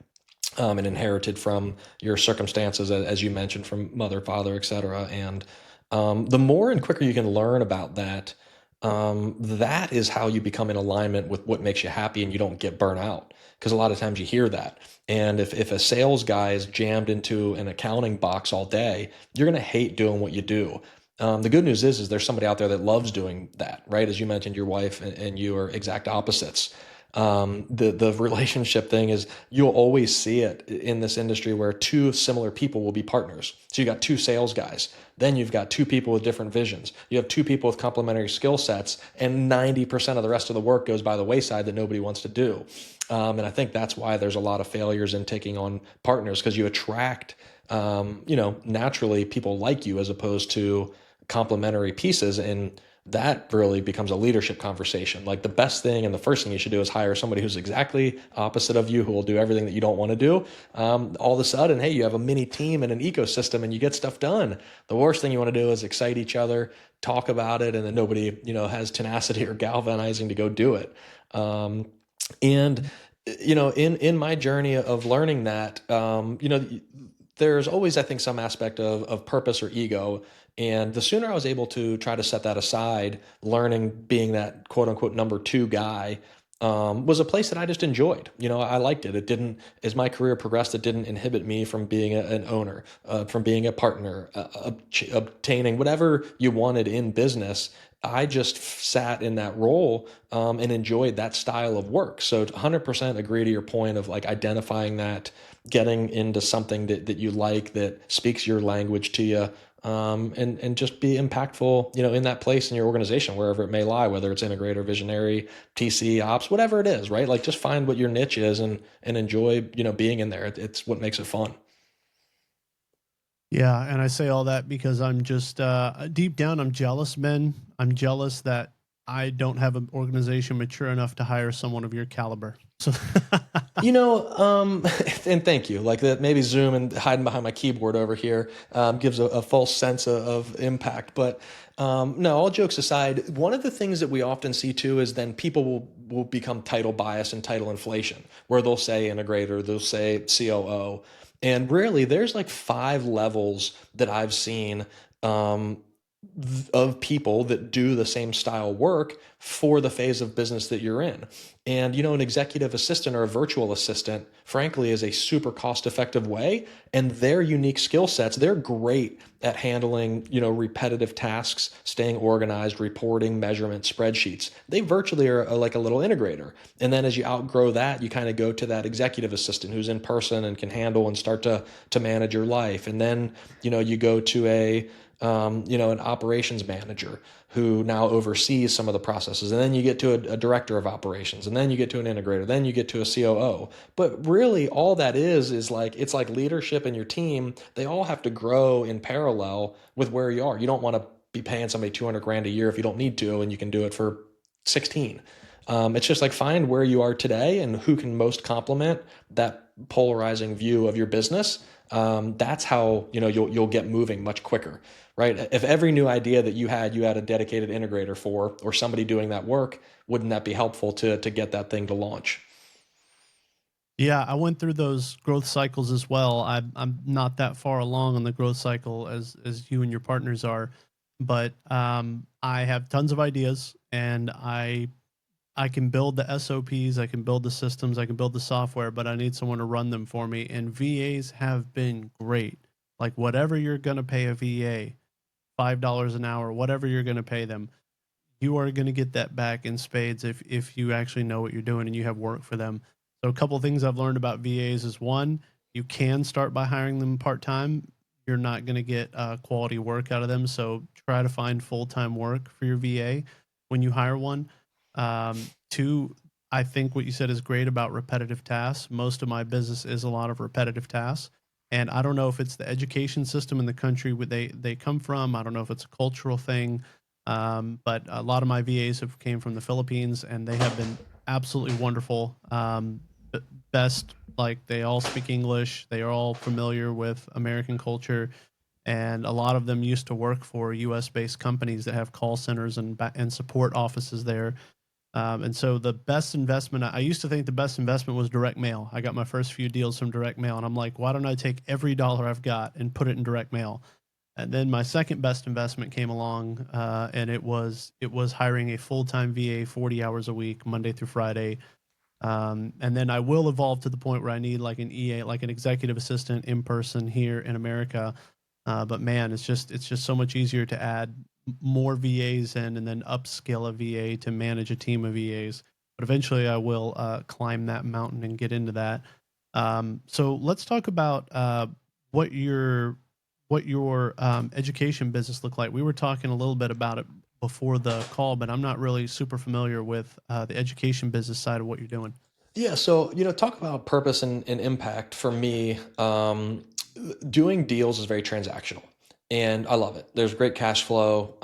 And inherited from your circumstances, as you mentioned, from mother, father, etc. And the more and quicker you can learn about that, that is how you become in alignment with what makes you happy and you don't get burnt out. Because a lot of times you hear that. And if a sales guy is jammed into an accounting box all day, you're going to hate doing what you do. The good news is there's somebody out there that loves doing that, right? As you mentioned, your wife and you are exact opposites. The relationship thing is you'll always see it in this industry where two similar people will be partners. So you got two sales guys, then you've got two people with different visions. You have two people with complementary skill sets, and 90% of the rest of the work goes by the wayside that nobody wants to do. And I think that's why there's a lot of failures in taking on partners, because you attract, naturally people like you as opposed to complementary pieces. And that really becomes a leadership conversation. Like the best thing and the first thing you should do is hire somebody who's exactly opposite of you, who will do everything that you don't want to do. All of a sudden, hey, you have a mini team and an ecosystem and you get stuff done. The worst thing you want to do is excite each other, talk about it, and then nobody, has tenacity or galvanizing to go do it. And in my journey of learning that, there's always, I think, some aspect of purpose or ego. And the sooner I was able to try to set that aside, learning, being that quote unquote number two guy, was a place that I just enjoyed. I liked it. It didn't, as my career progressed, it didn't inhibit me from being an owner, from being a partner, obtaining whatever you wanted in business. I just sat in that role, and enjoyed that style of work. So 100% agree to your point of like identifying that, getting into something that you like, that speaks your language to you, and just be impactful, in that place in your organization, wherever it may lie, whether it's integrator, visionary, TC, ops, whatever it is, right? Like just find what your niche is and enjoy, being in there. It's what makes it fun. Yeah, and I say all that because I'm just deep down, I'm jealous, Ben. I'm jealous that I don't have an organization mature enough to hire someone of your caliber. So And thank you. Like that, maybe Zoom and hiding behind my keyboard over here gives a false sense of impact. But no, all jokes aside, one of the things that we often see too is then people will become title bias and title inflation, where they'll say integrator, they'll say COO, and really there's like 5 levels that I've seen. Um, of people that do the same style work for the phase of business that you're in. And, an executive assistant or a virtual assistant, frankly, is a super cost effective way. And their unique skill sets, they're great at handling, repetitive tasks, staying organized, reporting, measurement, spreadsheets. They virtually are like a little integrator. And then as you outgrow that, you kind of go to that executive assistant who's in person and can handle and start to manage your life. And then, you go to an operations manager who now oversees some of the processes. And then you get to a director of operations, and then you get to an integrator, then you get to a COO. But really all that is like, it's like leadership in your team. They all have to grow in parallel with where you are. You don't want to be paying somebody 200 grand a year if you don't need to, and you can do it for 16. It's just like find where you are today and who can most complement that polarizing view of your business. That's how you'll get moving much quicker, right? If every new idea that you had a dedicated integrator for, or somebody doing that work, wouldn't that be helpful to get that thing to launch? yeah, I went through those growth cycles as well. I'm not that far along on the growth cycle as you and your partners are, but I have tons of ideas, and I can build the SOPs, I can build the systems, I can build the software, but I need someone to run them for me. And VAs have been great. Like whatever you're gonna pay a VA, $5 an hour, whatever you're gonna pay them, you are going to get that back in spades if you actually know what you're doing and you have work for them. So a couple of things I've learned about VAs is one, you can start by hiring them part time. You're not going to get quality work out of them, so try to find full time work for your VA when you hire one. Two, I think what you said is great about repetitive tasks. Most of my business is a lot of repetitive tasks. And I don't know if it's the education system in the country where they come from. I don't know if it's a cultural thing. But a lot of my VAs have came from the Philippines, and they have been absolutely wonderful. Best, like they all speak English. They are all familiar with American culture, and a lot of them used to work for U.S. based companies that have call centers and support offices there. And so the best investment, I used to think the best investment was direct mail. I got my first few deals from direct mail, and I'm like, why don't I take every dollar I've got and put it in direct mail? And then my second best investment came along, and it was hiring a full time VA, 40 hours a week, Monday through Friday. And then I will evolve to the point where I need like an EA, like an executive assistant in person here in America. But man, it's just so much easier to add more VAs in and then upskill a VA to manage a team of VAs. But eventually, I will climb that mountain and get into that. So let's talk about what your education business look like. We were talking a little bit about it before the call, but I'm not really super familiar with the education business side of what you're doing. Yeah, so talk about purpose and impact for me. Doing deals is very transactional, and I love it. There's great cash flow.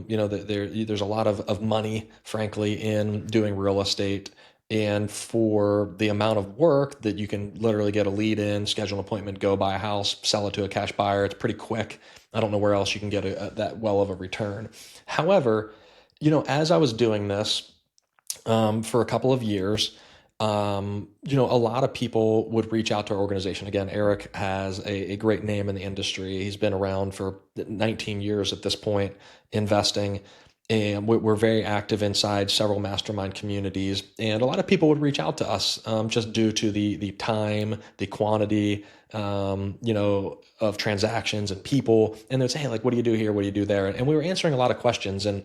There's a lot of money, frankly, in doing real estate. And for the amount of work that you can literally get a lead in, schedule an appointment, go buy a house, sell it to a cash buyer, it's pretty quick. I don't know where else you can get that well of a return. However, as I was doing this for a couple of years, a lot of people would reach out to our organization. Again, Eric has a great name in the industry. He's been around for 19 years at this point, investing. And we're very active inside several mastermind communities. And a lot of people would reach out to us just due to the time, the quantity, of transactions and people. And they'd say, hey, like, what do you do here? What do you do there? And we were answering a lot of questions. And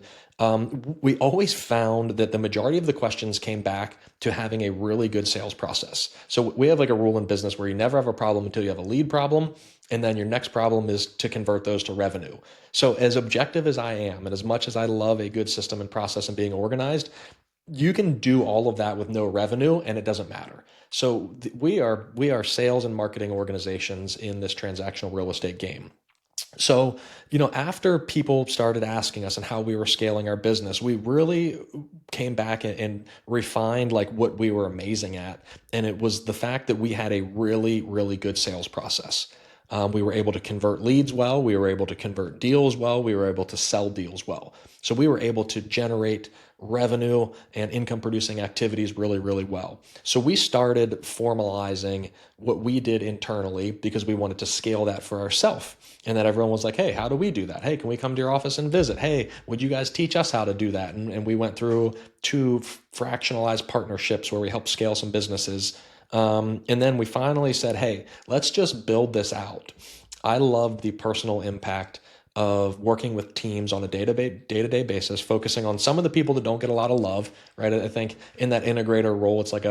we always found that the majority of the questions came back to having a really good sales process. So we have like a rule in business where you never have a problem until you have a lead problem. And then your next problem is to convert those to revenue. So as objective as I am, and as much as I love a good system and process and being organized, you can do all of that with no revenue and it doesn't matter. So we are sales and marketing organizations in this transactional real estate game. So, after people started asking us and how we were scaling our business, we really came back and refined like what we were amazing at. And it was the fact that we had a really, really good sales process. We were able to convert leads well. We were able to convert deals well. We were able to sell deals well. So we were able to generate revenue and income producing activities really, really well. So we started formalizing what we did internally because we wanted to scale that for ourselves. And that everyone was like, hey, how do we do that? Hey, can we come to your office and visit? Hey, would you guys teach us how to do that? And we went through two fractionalized partnerships where we helped scale some businesses. And then we finally said, hey, let's just build this out. I love the personal impact of working with teams on a day-to-day basis, focusing on some of the people that don't get a lot of love, right? I think in that integrator role, it's like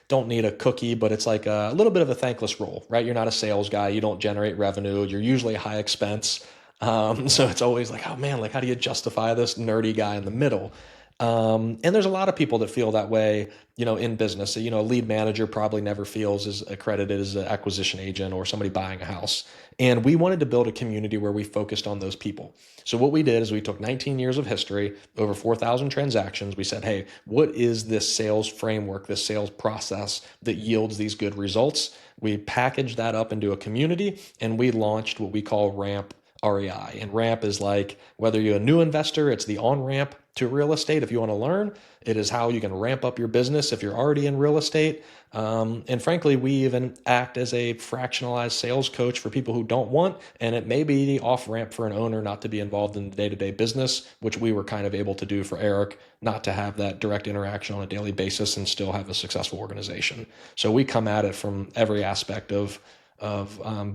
don't need a cookie, but it's like a little bit of a thankless role, right? You're not a sales guy. You don't generate revenue. You're usually a high expense. So it's always like, oh man, like how do you justify this nerdy guy in the middle? And there's a lot of people that feel that way, in business. So, a lead manager probably never feels as accredited as an acquisition agent or somebody buying a house. And we wanted to build a community where we focused on those people. So what we did is we took 19 years of history, over 4,000 transactions. We said, hey, what is this sales framework, this sales process that yields these good results? We packaged that up into a community and we launched what we call Ramp REI. And Ramp is like whether you're a new investor, it's the on ramp to real estate. If you want to learn, it is how you can ramp up your business if you're already in real estate. And frankly, we even act as a fractionalized sales coach for people who don't want, and it may be the off ramp for an owner not to be involved in the day-to-day business, which we were kind of able to do for Eric, not to have that direct interaction on a daily basis and still have a successful organization. So we come at it from every aspect of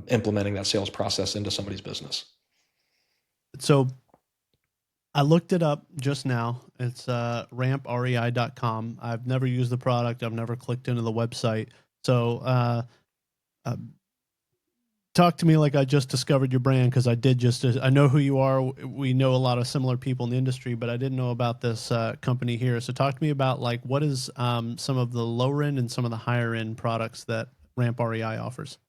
implementing that sales process into somebody's business. So I looked it up just now. It's ramprei.com. I've never used the product. I've never clicked into the website. So talk to me like I just discovered your brand, because I know who you are. We know a lot of similar people in the industry, but I didn't know about this company here. So talk to me about like what is some of the lower end and some of the higher end products that Ramp REI offers.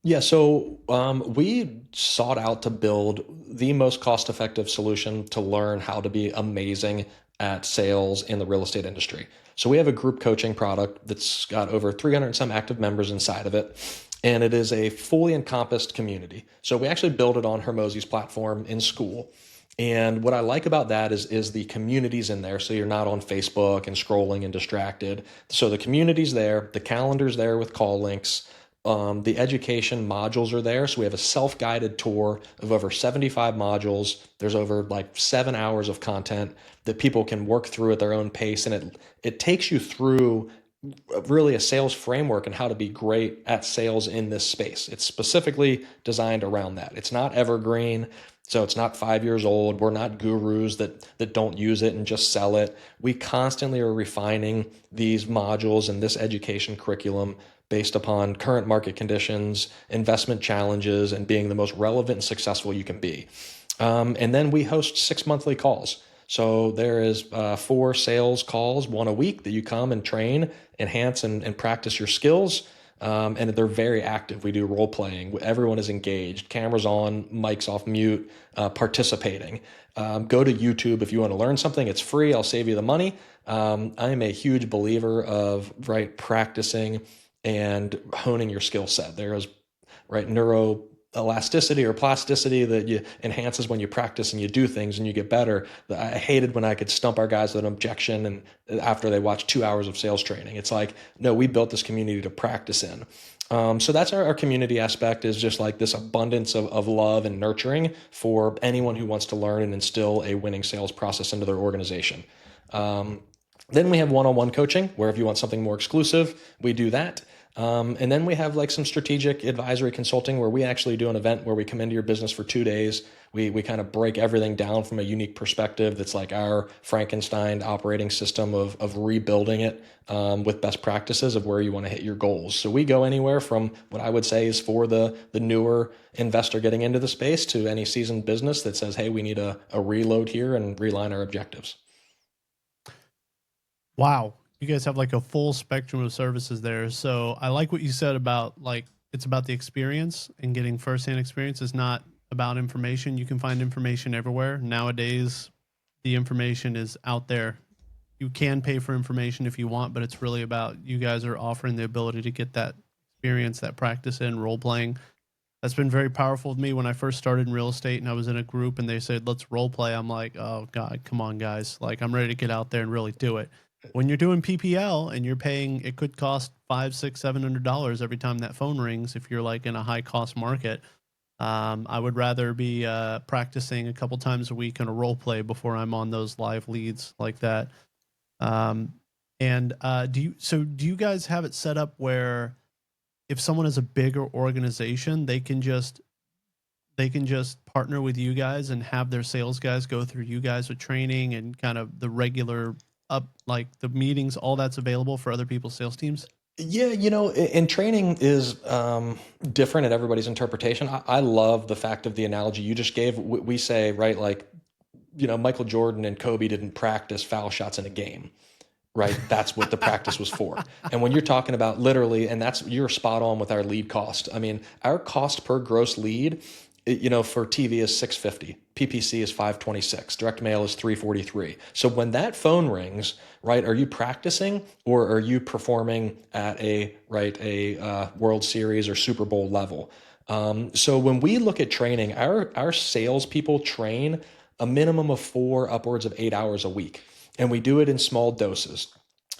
Yeah, so we sought out to build the most cost-effective solution to learn how to be amazing at sales in the real estate industry. So we have a group coaching product that's got over 300 and some active members inside of it, and it is a fully encompassed community. So we actually build it on Hermosi's platform in school. And what I like about that is the community's in there. So you're not on Facebook and scrolling and distracted. So the community's there, the calendar's there with call links. The education modules are there. So we have a self-guided tour of over 75 modules. There's over like 7 hours of content that people can work through at their own pace. And it takes you through really a sales framework and how to be great at sales in this space. It's specifically designed around that. It's not evergreen. So it's not 5 years old. We're not gurus that don't use it and just sell it. We constantly are refining these modules and this education curriculum based upon current market conditions, investment challenges, and being the most relevant and successful you can be. And then we host 6 monthly calls. So there is 4 sales calls, 1 a week, that you come and train, enhance, and practice your skills. And they're very active. We do role playing. Everyone is engaged. Cameras on, mics off mute, participating. Go to YouTube if you want to learn something. It's free. I'll save you the money. I am a huge believer of practicing and honing your skill set. There is neuroelasticity or plasticity that you enhances when you practice and you do things and you get better. I hated when I could stump our guys with an objection and after they watch 2 hours of sales training. It's like, no, we built this community to practice in. So that's our community aspect, is just like this abundance of love and nurturing for anyone who wants to learn and instill a winning sales process into their organization. Then we have one-on-one coaching, where if you want something more exclusive, we do that. And then we have like some strategic advisory consulting, where we actually do an event where we come into your business for 2 days. We kind of break everything down from a unique perspective. That's like our Frankenstein operating system of rebuilding it with best practices of where you want to hit your goals. So we go anywhere from what I would say is for the newer investor getting into the space to any seasoned business that says, hey, we need a reload here and realign our objectives. Wow. You guys have like a full spectrum of services there. So I like what you said about like, it's about the experience and getting firsthand experience. It's not about information. You can find information everywhere. Nowadays, the information is out there. You can pay for information if you want, but it's really about you guys are offering the ability to get that experience, that practice in role playing. That's been very powerful with me when I first started in real estate and I was in a group and they said, let's role play. I'm like, oh God, come on, guys. Like, I'm ready to get out there and really do it. When you're doing PPL and you're paying, it could cost $500, $600, $700 every time that phone rings if you're like in a high cost market. I would rather be practicing a couple times a week in a role play before I'm on those live leads like that. Um, and do you guys have it set up where if someone is a bigger organization, they can just partner with you guys and have their sales guys go through you guys with training and kind of the regular up like the meetings, all that's available for other people's sales teams? Yeah, and training is different in everybody's interpretation. I love the fact of the analogy you just gave. We say, right, like, Michael Jordan and Kobe didn't practice foul shots in a game, right? That's what the practice was for. And when you're talking about literally, and you're spot on with our lead cost. I mean, our cost per gross lead, for TV is 650, PPC is 526, direct mail is 343. So when that phone rings, right, are you practicing or are you performing at a World Series or Super Bowl level? So when we look at training, our salespeople train a minimum of 4, upwards of 8 hours a week, and we do it in small doses.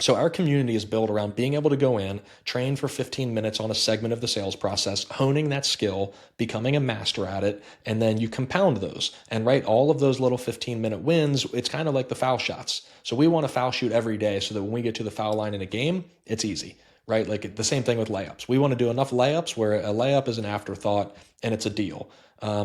So our community is built around being able to go in, train for 15 minutes on a segment of the sales process, honing that skill, becoming a master at it, and then you compound those. And right, all of those little 15-minute wins, it's kind of like the foul shots. So we want to foul shoot every day so that when we get to the foul line in a game, it's easy, right? Like the same thing with layups. We want to do enough layups where a layup is an afterthought and it's a deal.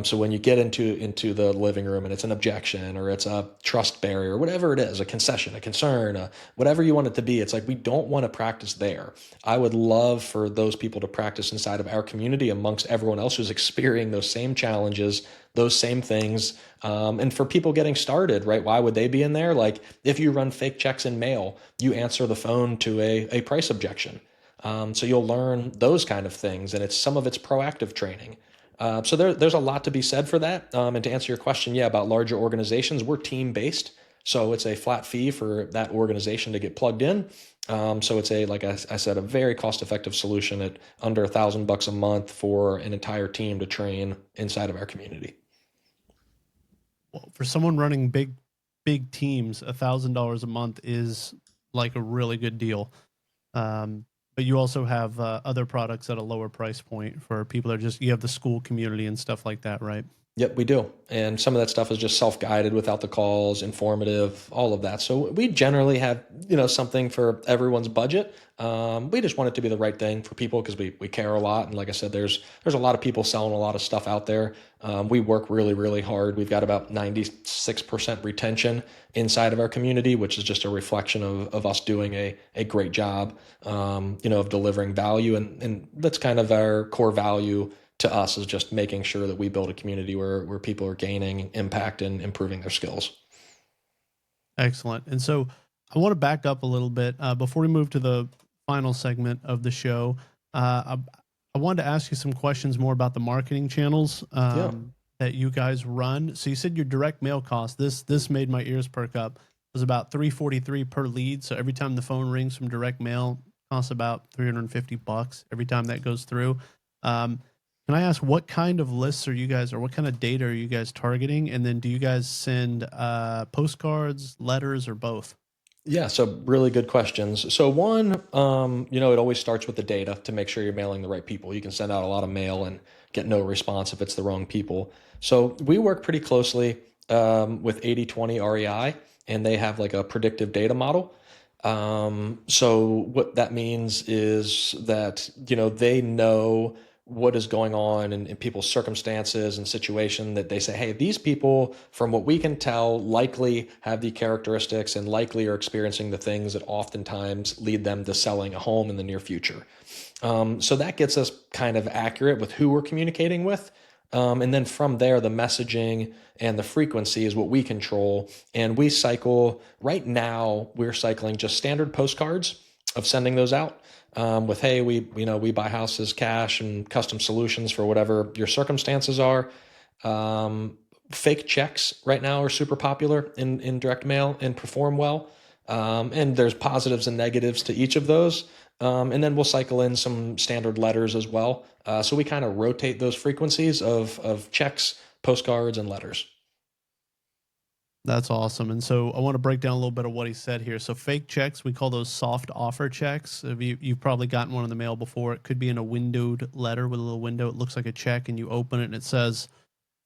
So when you get into the living room and it's an objection or it's a trust barrier, whatever it is, a concession, a concern, whatever you want it to be, it's like we don't want to practice there. I would love for those people to practice inside of our community amongst everyone else who's experiencing those same challenges, those same things. And for people getting started, right? Why would they be in there? Like if you run fake checks in mail, you answer the phone to a price objection. So you'll learn those kind of things, and some of it's proactive training. So there's a lot to be said for that. And to answer your question, yeah, about larger organizations, we're team based. So it's a flat fee for that organization to get plugged in. So it's like I said, a very cost effective solution at under $1,000 a month for an entire team to train inside of our community. Well, for someone running big teams, $1,000 a month is like a really good deal. But you also have other products at a lower price point for people that you have the school community and stuff like that, right? Yep, we do. And some of that stuff is just self-guided without the calls, informative, all of that. So we generally have, something for everyone's budget. We just want it to be the right thing for people because we care a lot. And like I said, there's a lot of people selling a lot of stuff out there. We work really, really hard. We've got about 96% retention inside of our community, which is just a reflection of us doing a great job, of delivering value. And that's kind of our core value to us, is just making sure that we build a community where people are gaining impact and improving their skills. Excellent. And so I want to back up a little bit before we move to the final segment of the show. I wanted to ask you some questions more about the marketing channels that you guys run. So you said your direct mail cost, this made my ears perk up, was about $343 per lead. So every time the phone rings from direct mail, costs about $350 every time that goes through. Can I ask what kind of lists are you guys, or what kind of data are you guys targeting? And then do you guys send postcards, letters, or both? Yeah, so really good questions. So one, it always starts with the data to make sure you're mailing the right people. You can send out a lot of mail and get no response if it's the wrong people. So we work pretty closely with 80/20 REI, and they have like a predictive data model. So what that means is that, they know what is going on in people's circumstances and situation, that they say, hey, these people, from what we can tell, likely have the characteristics and likely are experiencing the things that oftentimes lead them to selling a home in the near future. So that gets us kind of accurate with who we're communicating with. And then from there, the messaging and the frequency is what we control. And we cycle, right now, we're cycling just standard postcards of sending those out. With, hey, we buy houses cash and custom solutions for whatever your circumstances are. Um, Fake checks right now are super popular in direct mail and perform well. And there's positives and negatives to each of those. And then we'll cycle in some standard letters as well. So we kind of rotate those frequencies of checks, postcards, and letters. That's awesome. And so I want to break down a little bit of what he said here. So fake checks, we call those soft offer checks. If you've probably gotten one in the mail before. It could be in a windowed letter with a little window. It looks like a check, and you open it and it says,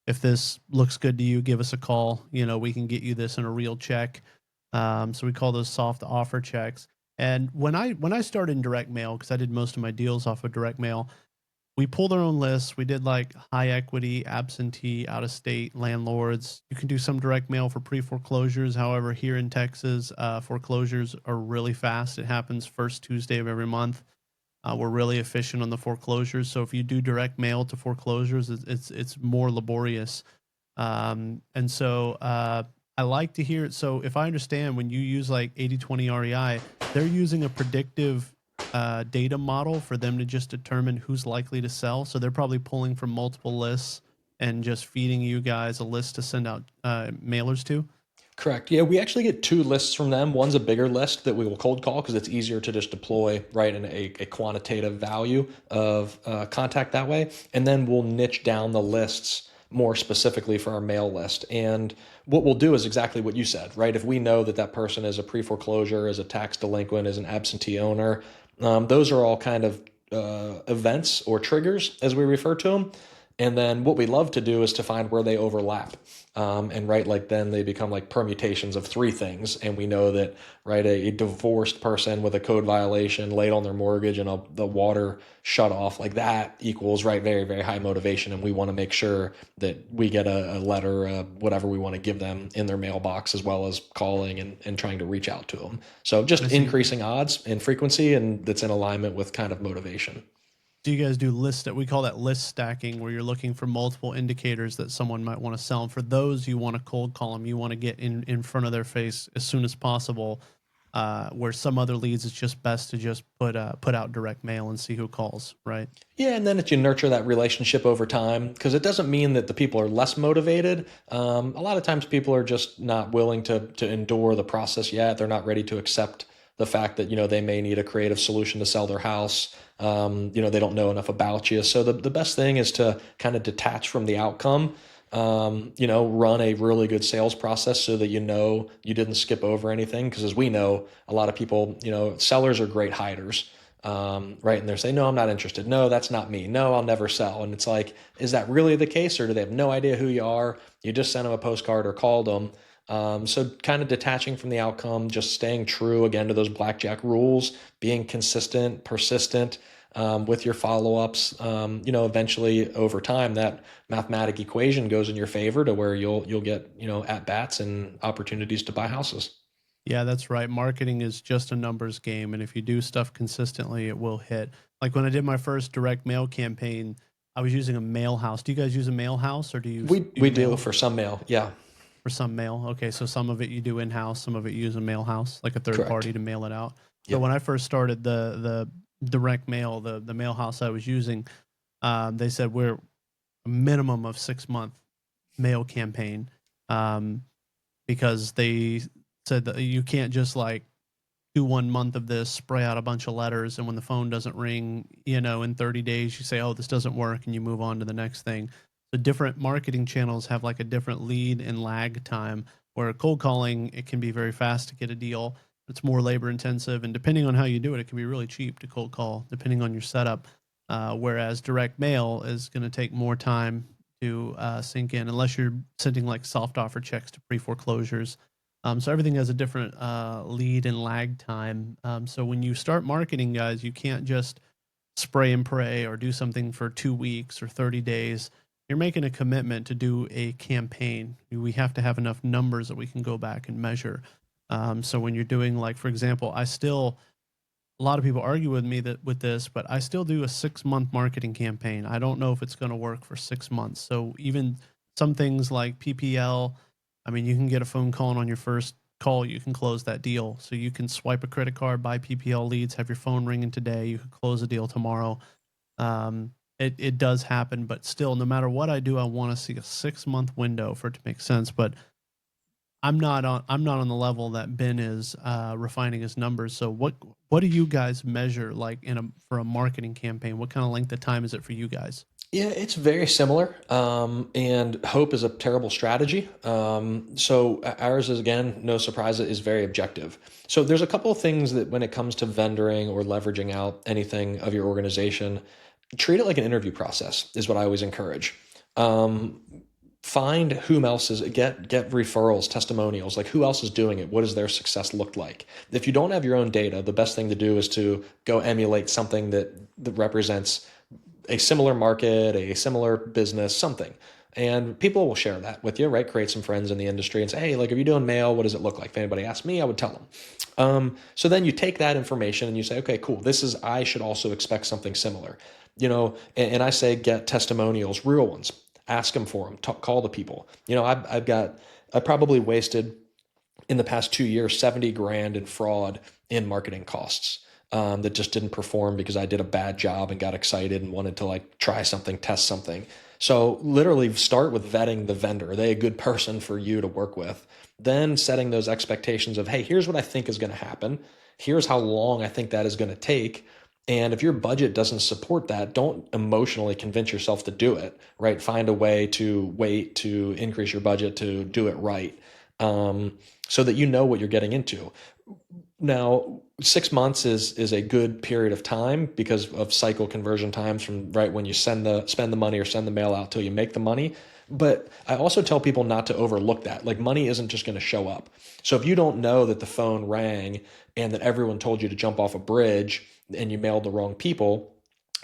if this looks good to you, give us a call. We can get you this in a real check. So we call those soft offer checks. And when I started in direct mail, because I did most of my deals off of direct mail, we pulled our own lists. We did like high equity, absentee, out of state landlords. You can do some direct mail for pre foreclosures. However, here in Texas, foreclosures are really fast. It happens first Tuesday of every month. We're really efficient on the foreclosures. So if you do direct mail to foreclosures, it's more laborious. And so I like to hear it. So if I understand, when you use like 80/20 REI, they're using a predictive data model for them to just determine who's likely to sell. So they're probably pulling from multiple lists and just feeding you guys a list to send out mailers to. Correct. Yeah, we actually get two lists from them. One's a bigger list that we will cold call because it's easier to just deploy right in a quantitative value of contact that way. And then we'll niche down the lists more specifically for our mail list. And what we'll do is exactly what you said, right? If we know that that person is a pre foreclosure, is a tax delinquent, is an absentee owner, those are all kind of events or triggers, as we refer to them. And then what we love to do is to find where they overlap. And right, like then they become like permutations of three things. And we know that, right, a divorced person with a code violation late on their mortgage and the water shut off, like that equals, right, very, very high motivation. And we want to make sure that we get a letter, whatever we want to give them in their mailbox, as well as calling and trying to reach out to them. So I just see. increasing odds and frequency, and that's in alignment with kind of motivation. Do you guys do list that we call that list stacking, where you're looking for multiple indicators that someone might want to sell? And for those, you want to cold call them. You want to get in front of their face as soon as possible. Where some other leads, it's just best to just put out direct mail and see who calls, right? Yeah, and then if you nurture that relationship over time, because it doesn't mean that the people are less motivated. A lot of times people are just not willing to endure the process yet. They're not ready to accept the fact that they may need a creative solution to sell their house. They don't know enough about you. So the best thing is to kind of detach from the outcome. Run a really good sales process so that you didn't skip over anything. Because as we know, a lot of people, sellers are great hiders, right? And they're saying, no, I'm not interested. No, that's not me. No, I'll never sell. And it's like, is that really the case, or do they have no idea who you are? You just sent them a postcard or called them. So kind of detaching from the outcome, just staying true again to those blackjack rules, being consistent, persistent, with your follow-ups. Eventually over time, that mathematic equation goes in your favor to where you'll get at bats and opportunities to buy houses. Yeah, that's right. Marketing is just a numbers game, and if you do stuff consistently, it will hit. Like when I did my first direct mail campaign, I was using a mail house. Do you guys use a mail house, or do you We do do mail for some mail, yeah, for some mail? Okay, so some of it you do in house, some of it you use a mail house, like a third correct. party to mail it out. So Yep. when I first started the direct mail, the mail house I was using, they said we're a minimum of 6 month mail campaign, um, because they said that you can't just like do 1 month of this, spray out a bunch of letters, and when the phone doesn't ring, in 30 days, you say, oh, this doesn't work, and you move on to the next thing. So different marketing channels have like a different lead and lag time, where cold calling, it can be very fast to get a deal. It's more labor intensive, and depending on how you do it, it can be really cheap to cold call, depending on your setup. Whereas direct mail is going to take more time to sink in, unless you're sending like soft offer checks to pre foreclosures. So everything has a different lead and lag time. So when you start marketing, guys, you can't just spray and pray or do something for 2 weeks or 30 days. You're making a commitment to do a campaign. We have to have enough numbers that we can go back and measure. So when you're doing, like, for example, a lot of people argue with me that with this, but I still do a 6 month marketing campaign. I don't know if it's going to work for 6 months. So even some things like PPL, I mean, you can get a phone call, and on your first call, you can close that deal. So you can swipe a credit card, buy PPL leads, have your phone ringing today. You could close a deal tomorrow. Um, it does happen, but still, no matter what I do, I want to see a 6 month window for it to make sense. But I'm not on the level that Ben is refining his numbers. So what do you guys measure like for a marketing campaign? What kind of length of time is it for you guys? Yeah, it's very similar. And hope is a terrible strategy. So ours is, again, no surprise, it is very objective. So there's a couple of things that when it comes to vendoring or leveraging out anything of your organization, treat it like an interview process is what I always encourage. Um, Find whom else is get referrals, testimonials, like who else is doing it, what does their success look like. If you don't have your own data, the best thing to do is to go emulate something that represents a similar market, a similar business, something. And people will share that with you, right? Create some friends in the industry and say, hey, like, if you're doing mail, what does it look like? If anybody asked me, I would tell them. So then you take that information and you say, okay, cool. I should also expect something similar, and I say, get testimonials, real ones, ask them for them, call the people. I probably wasted in the past 2 years, 70 grand in fraud in marketing costs. That just didn't perform because I did a bad job and got excited and wanted to like try something, test something. So literally start with vetting the vendor. Are they a good person for you to work with? Then setting those expectations of, hey, here's what I think is going to happen. Here's how long I think that is going to take. And if your budget doesn't support that, don't emotionally convince yourself to do it, right? Find a way to wait to increase your budget to do it right, so that you know what you're getting into. Now, 6 months is a good period of time because of cycle conversion times from right when you spend the money or send the mail out till you make the money. But I also tell people not to overlook that. Like, money isn't just going to show up. So if you don't know that the phone rang and that everyone told you to jump off a bridge and you mailed the wrong people,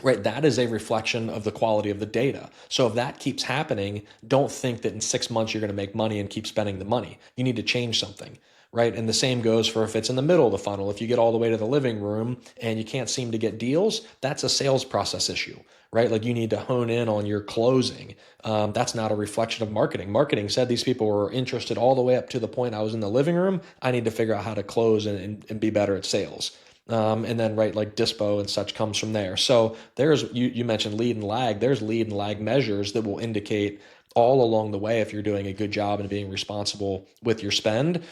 right, that is a reflection of the quality of the data. So if that keeps happening, don't think that in 6 months you're going to make money and keep spending the money. You need to change something, right? And the same goes for if it's in the middle of the funnel. If you get all the way to the living room and you can't seem to get deals, that's a sales process issue, right? Like, you need to hone in on your closing. That's not a reflection of marketing. Marketing said these people were interested all the way up to the point I was in the living room. I need to figure out how to close and be better at sales. And then, right, like dispo and such comes from there. So you mentioned lead and lag. There's lead and lag measures that will indicate all along the way if you're doing a good job and being responsible with your spend.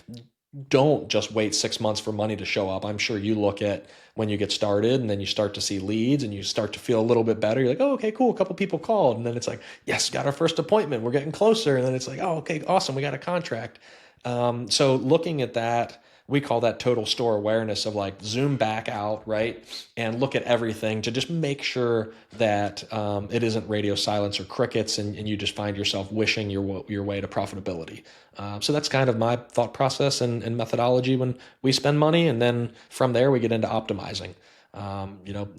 Don't just wait 6 months for money to show up. I'm sure you look at when you get started and then you start to see leads and you start to feel a little bit better. You're like, oh, okay, cool. A couple people called. And then it's like, yes, got our first appointment. We're getting closer. And then it's like, oh, okay, awesome. We got a contract. So looking at that, we call that total store awareness of like zoom back out, right? And look at everything to just make sure that it isn't radio silence or crickets and you just find yourself wishing your way to profitability. So that's kind of my thought process and methodology when we spend money. And then from there, we get into optimizing.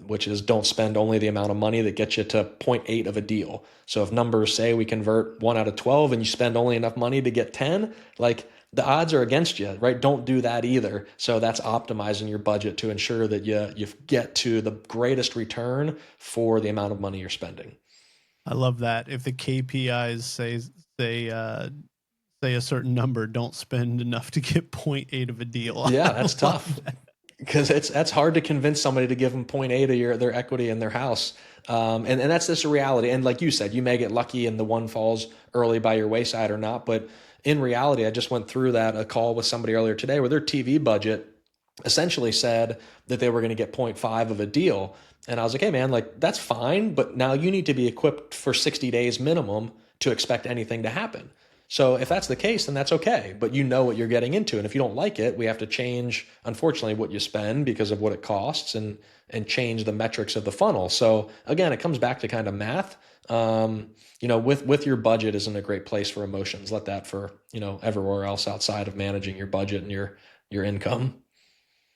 Which is don't spend only the amount of money that gets you to 0.8 of a deal. So if numbers say we convert 1 out of 12 and you spend only enough money to get 10, like, the odds are against you, right? Don't do that either. So that's optimizing your budget to ensure that you get to the greatest return for the amount of money you're spending. I love that. If the KPIs say say a certain number, don't spend enough to get point 0.8 of a deal. Yeah, I that's love tough that. because that's hard to convince somebody to give them point 0.8 of their equity in their house. And that's just a reality. And like you said, you may get lucky and the one falls early by your wayside or not. But in reality, I just went through a call with somebody earlier today where their TV budget essentially said that they were going to get 0.5 of a deal. And I was like, hey man, like, that's fine, but now you need to be equipped for 60 days minimum to expect anything to happen. So if that's the case, then that's okay, but you know what you're getting into. And if you don't like it, we have to change, unfortunately, what you spend because of what it costs and change the metrics of the funnel. So again, it comes back to kind of math. With your budget isn't a great place for emotions. Let that for, everywhere else outside of managing your budget and your income.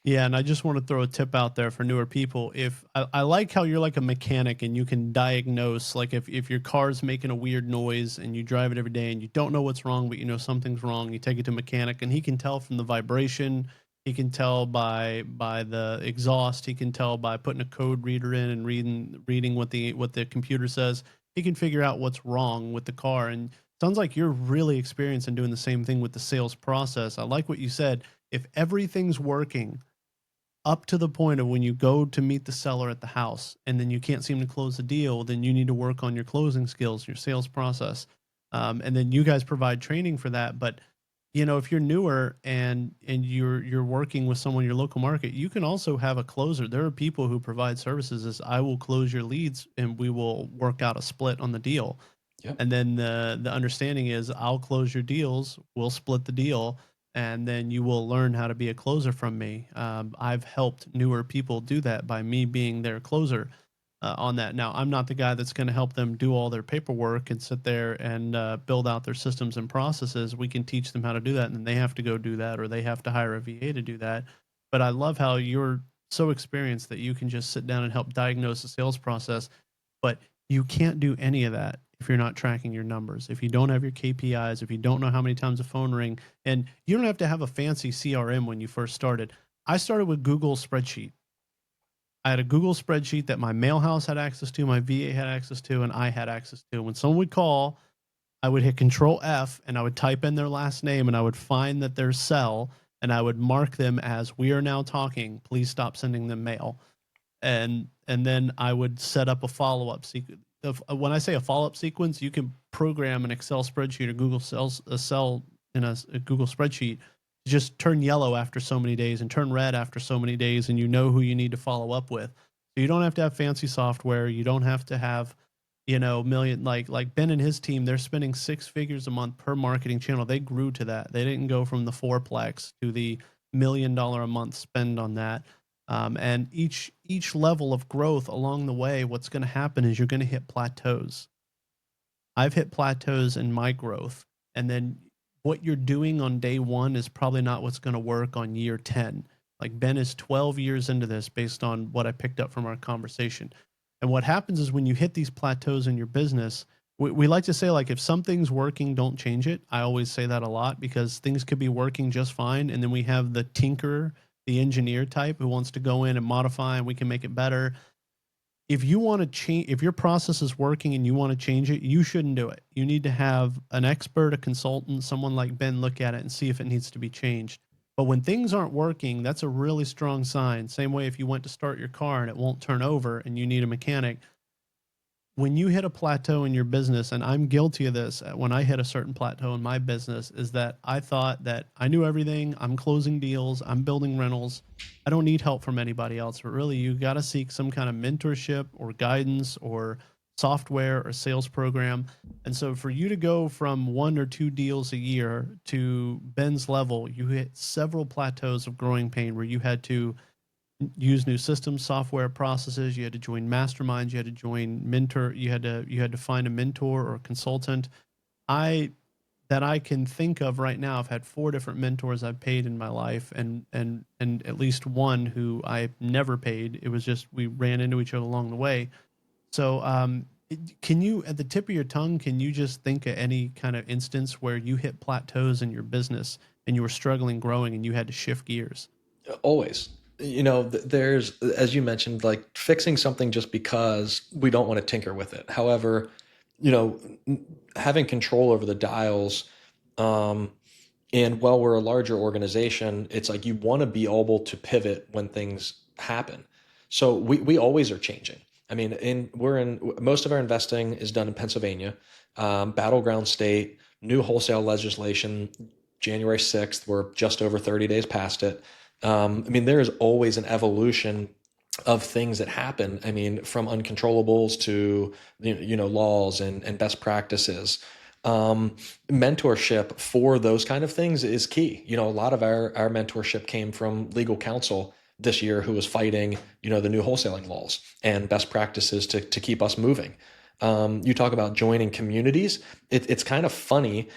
Yeah, and I just want to throw a tip out there for newer people. If I like how you're like a mechanic and you can diagnose, like if your car's making a weird noise and you drive it every day and you don't know what's wrong, but you know something's wrong, you take it to a mechanic and he can tell from the vibration, he can tell by the exhaust, he can tell by putting a code reader in and reading what the computer says. He can figure out what's wrong with the car. And sounds like you're really experienced in doing the same thing with the sales process. I like what you said. If everything's working, up to the point of when you go to meet the seller at the house and then you can't seem to close the deal, then you need to work on your closing skills, your sales process. And then you guys provide training for that. But if you're newer and you're working with someone in your local market, you can also have a closer. There are people who provide services as I will close your leads and we will work out a split on the deal. Yep. And then the understanding is I'll close your deals, we'll split the deal, and then you will learn how to be a closer from me. I've helped newer people do that by me being their closer on that. Now, I'm not the guy that's going to help them do all their paperwork and sit there and build out their systems and processes. We can teach them how to do that, and then they have to go do that, or they have to hire a VA to do that. But I love how you're so experienced that you can just sit down and help diagnose the sales process. But you can't do any of that if you're not tracking your numbers, if you don't have your KPIs, if you don't know how many times a phone ring, and you don't have to have a fancy CRM when you first started. I started with Google spreadsheet. I had a Google spreadsheet that my mail house had access to, my VA had access to, and I had access to. When someone would call, I would hit Control F and I would type in their last name and I would find that their cell and I would mark them as we are now talking. Please stop sending them mail. And then I would set up a follow-up sequence. When I say a follow-up sequence, you can program an Excel spreadsheet or Google cells a cell in a Google spreadsheet to just turn yellow after so many days and turn red after so many days, and you know who you need to follow up with. So you don't have to have fancy software. You don't have to have million like Ben and his team. They're spending six figures a month per marketing channel. They grew to that. They didn't go from the fourplex to the $1 million a month spend on that. And each level of growth along the way, what's going to happen is you're going to hit plateaus. I've hit plateaus in my growth, and then what you're doing on day one is probably not what's going to work on year 10. Like Ben is 12 years into this based on what I picked up from our conversation. And what happens is when you hit these plateaus in your business, we like to say, like, if something's working, don't change it. I always say that a lot because things could be working just fine. And then we have the tinker, the engineer type who wants to go in and modify and we can make it better. If you want to change, if your process is working and you want to change it, you shouldn't do it. You need to have an expert, a consultant, someone like Ben look at it and see if it needs to be changed. But when things aren't working, that's a really strong sign. Same way if you went to start your car and it won't turn over and you need a mechanic. When you hit a plateau in your business, and I'm guilty of this, when I hit a certain plateau in my business, is that I thought that I knew everything. I'm closing deals. I'm building rentals. I don't need help from anybody else. But really, you got to seek some kind of mentorship or guidance or software or sales program. And so for you to go from one or two deals a year to Ben's level, you hit several plateaus of growing pain where you had to use new systems, software, processes. You had to join masterminds. You had to join mentor. You had to find a mentor or a consultant. I that I can think of right now. I've had four different mentors I've paid in my life, and at least one who I never paid. It was just we ran into each other along the way. So, can you, at the tip of your tongue, can you just think of any kind of instance where you hit plateaus in your business and you were struggling growing and you had to shift gears? Always. There's, as you mentioned, like fixing something just because we don't want to tinker with it. However, you know, having control over the dials, um, and while we're a larger organization, it's like you want to be able to pivot when things happen. So we always are changing. I mean, we're in most of our investing is done in Pennsylvania, battleground state, new wholesale legislation, January 6th. We're just over 30 days past it. I mean, there is always an evolution of things that happen. I mean, from uncontrollables to laws and best practices. Mentorship for those kind of things is key. A lot of our mentorship came from legal counsel this year who was fighting the new wholesaling laws and best practices to keep us moving. You talk about joining communities. It's kind of funny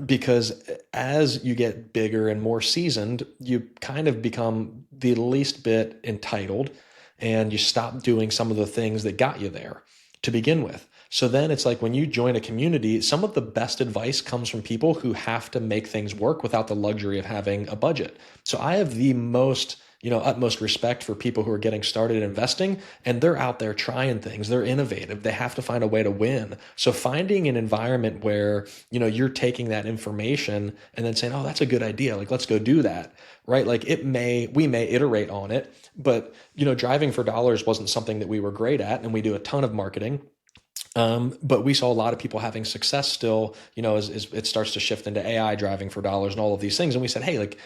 because as you get bigger and more seasoned, you kind of become the least bit entitled and you stop doing some of the things that got you there to begin with. So then it's like when you join a community, some of the best advice comes from people who have to make things work without the luxury of having a budget. So I have the most utmost respect for people who are getting started investing, and they're out there trying things. They're innovative. They have to find a way to win. So finding an environment where, you're taking that information and then saying, oh, that's a good idea. Like, let's go do that. Right. Like we may iterate on it, but, driving for dollars wasn't something that we were great at. And we do a ton of marketing. But we saw a lot of people having success still, as it starts to shift into AI driving for dollars and all of these things. And we said, hey, like,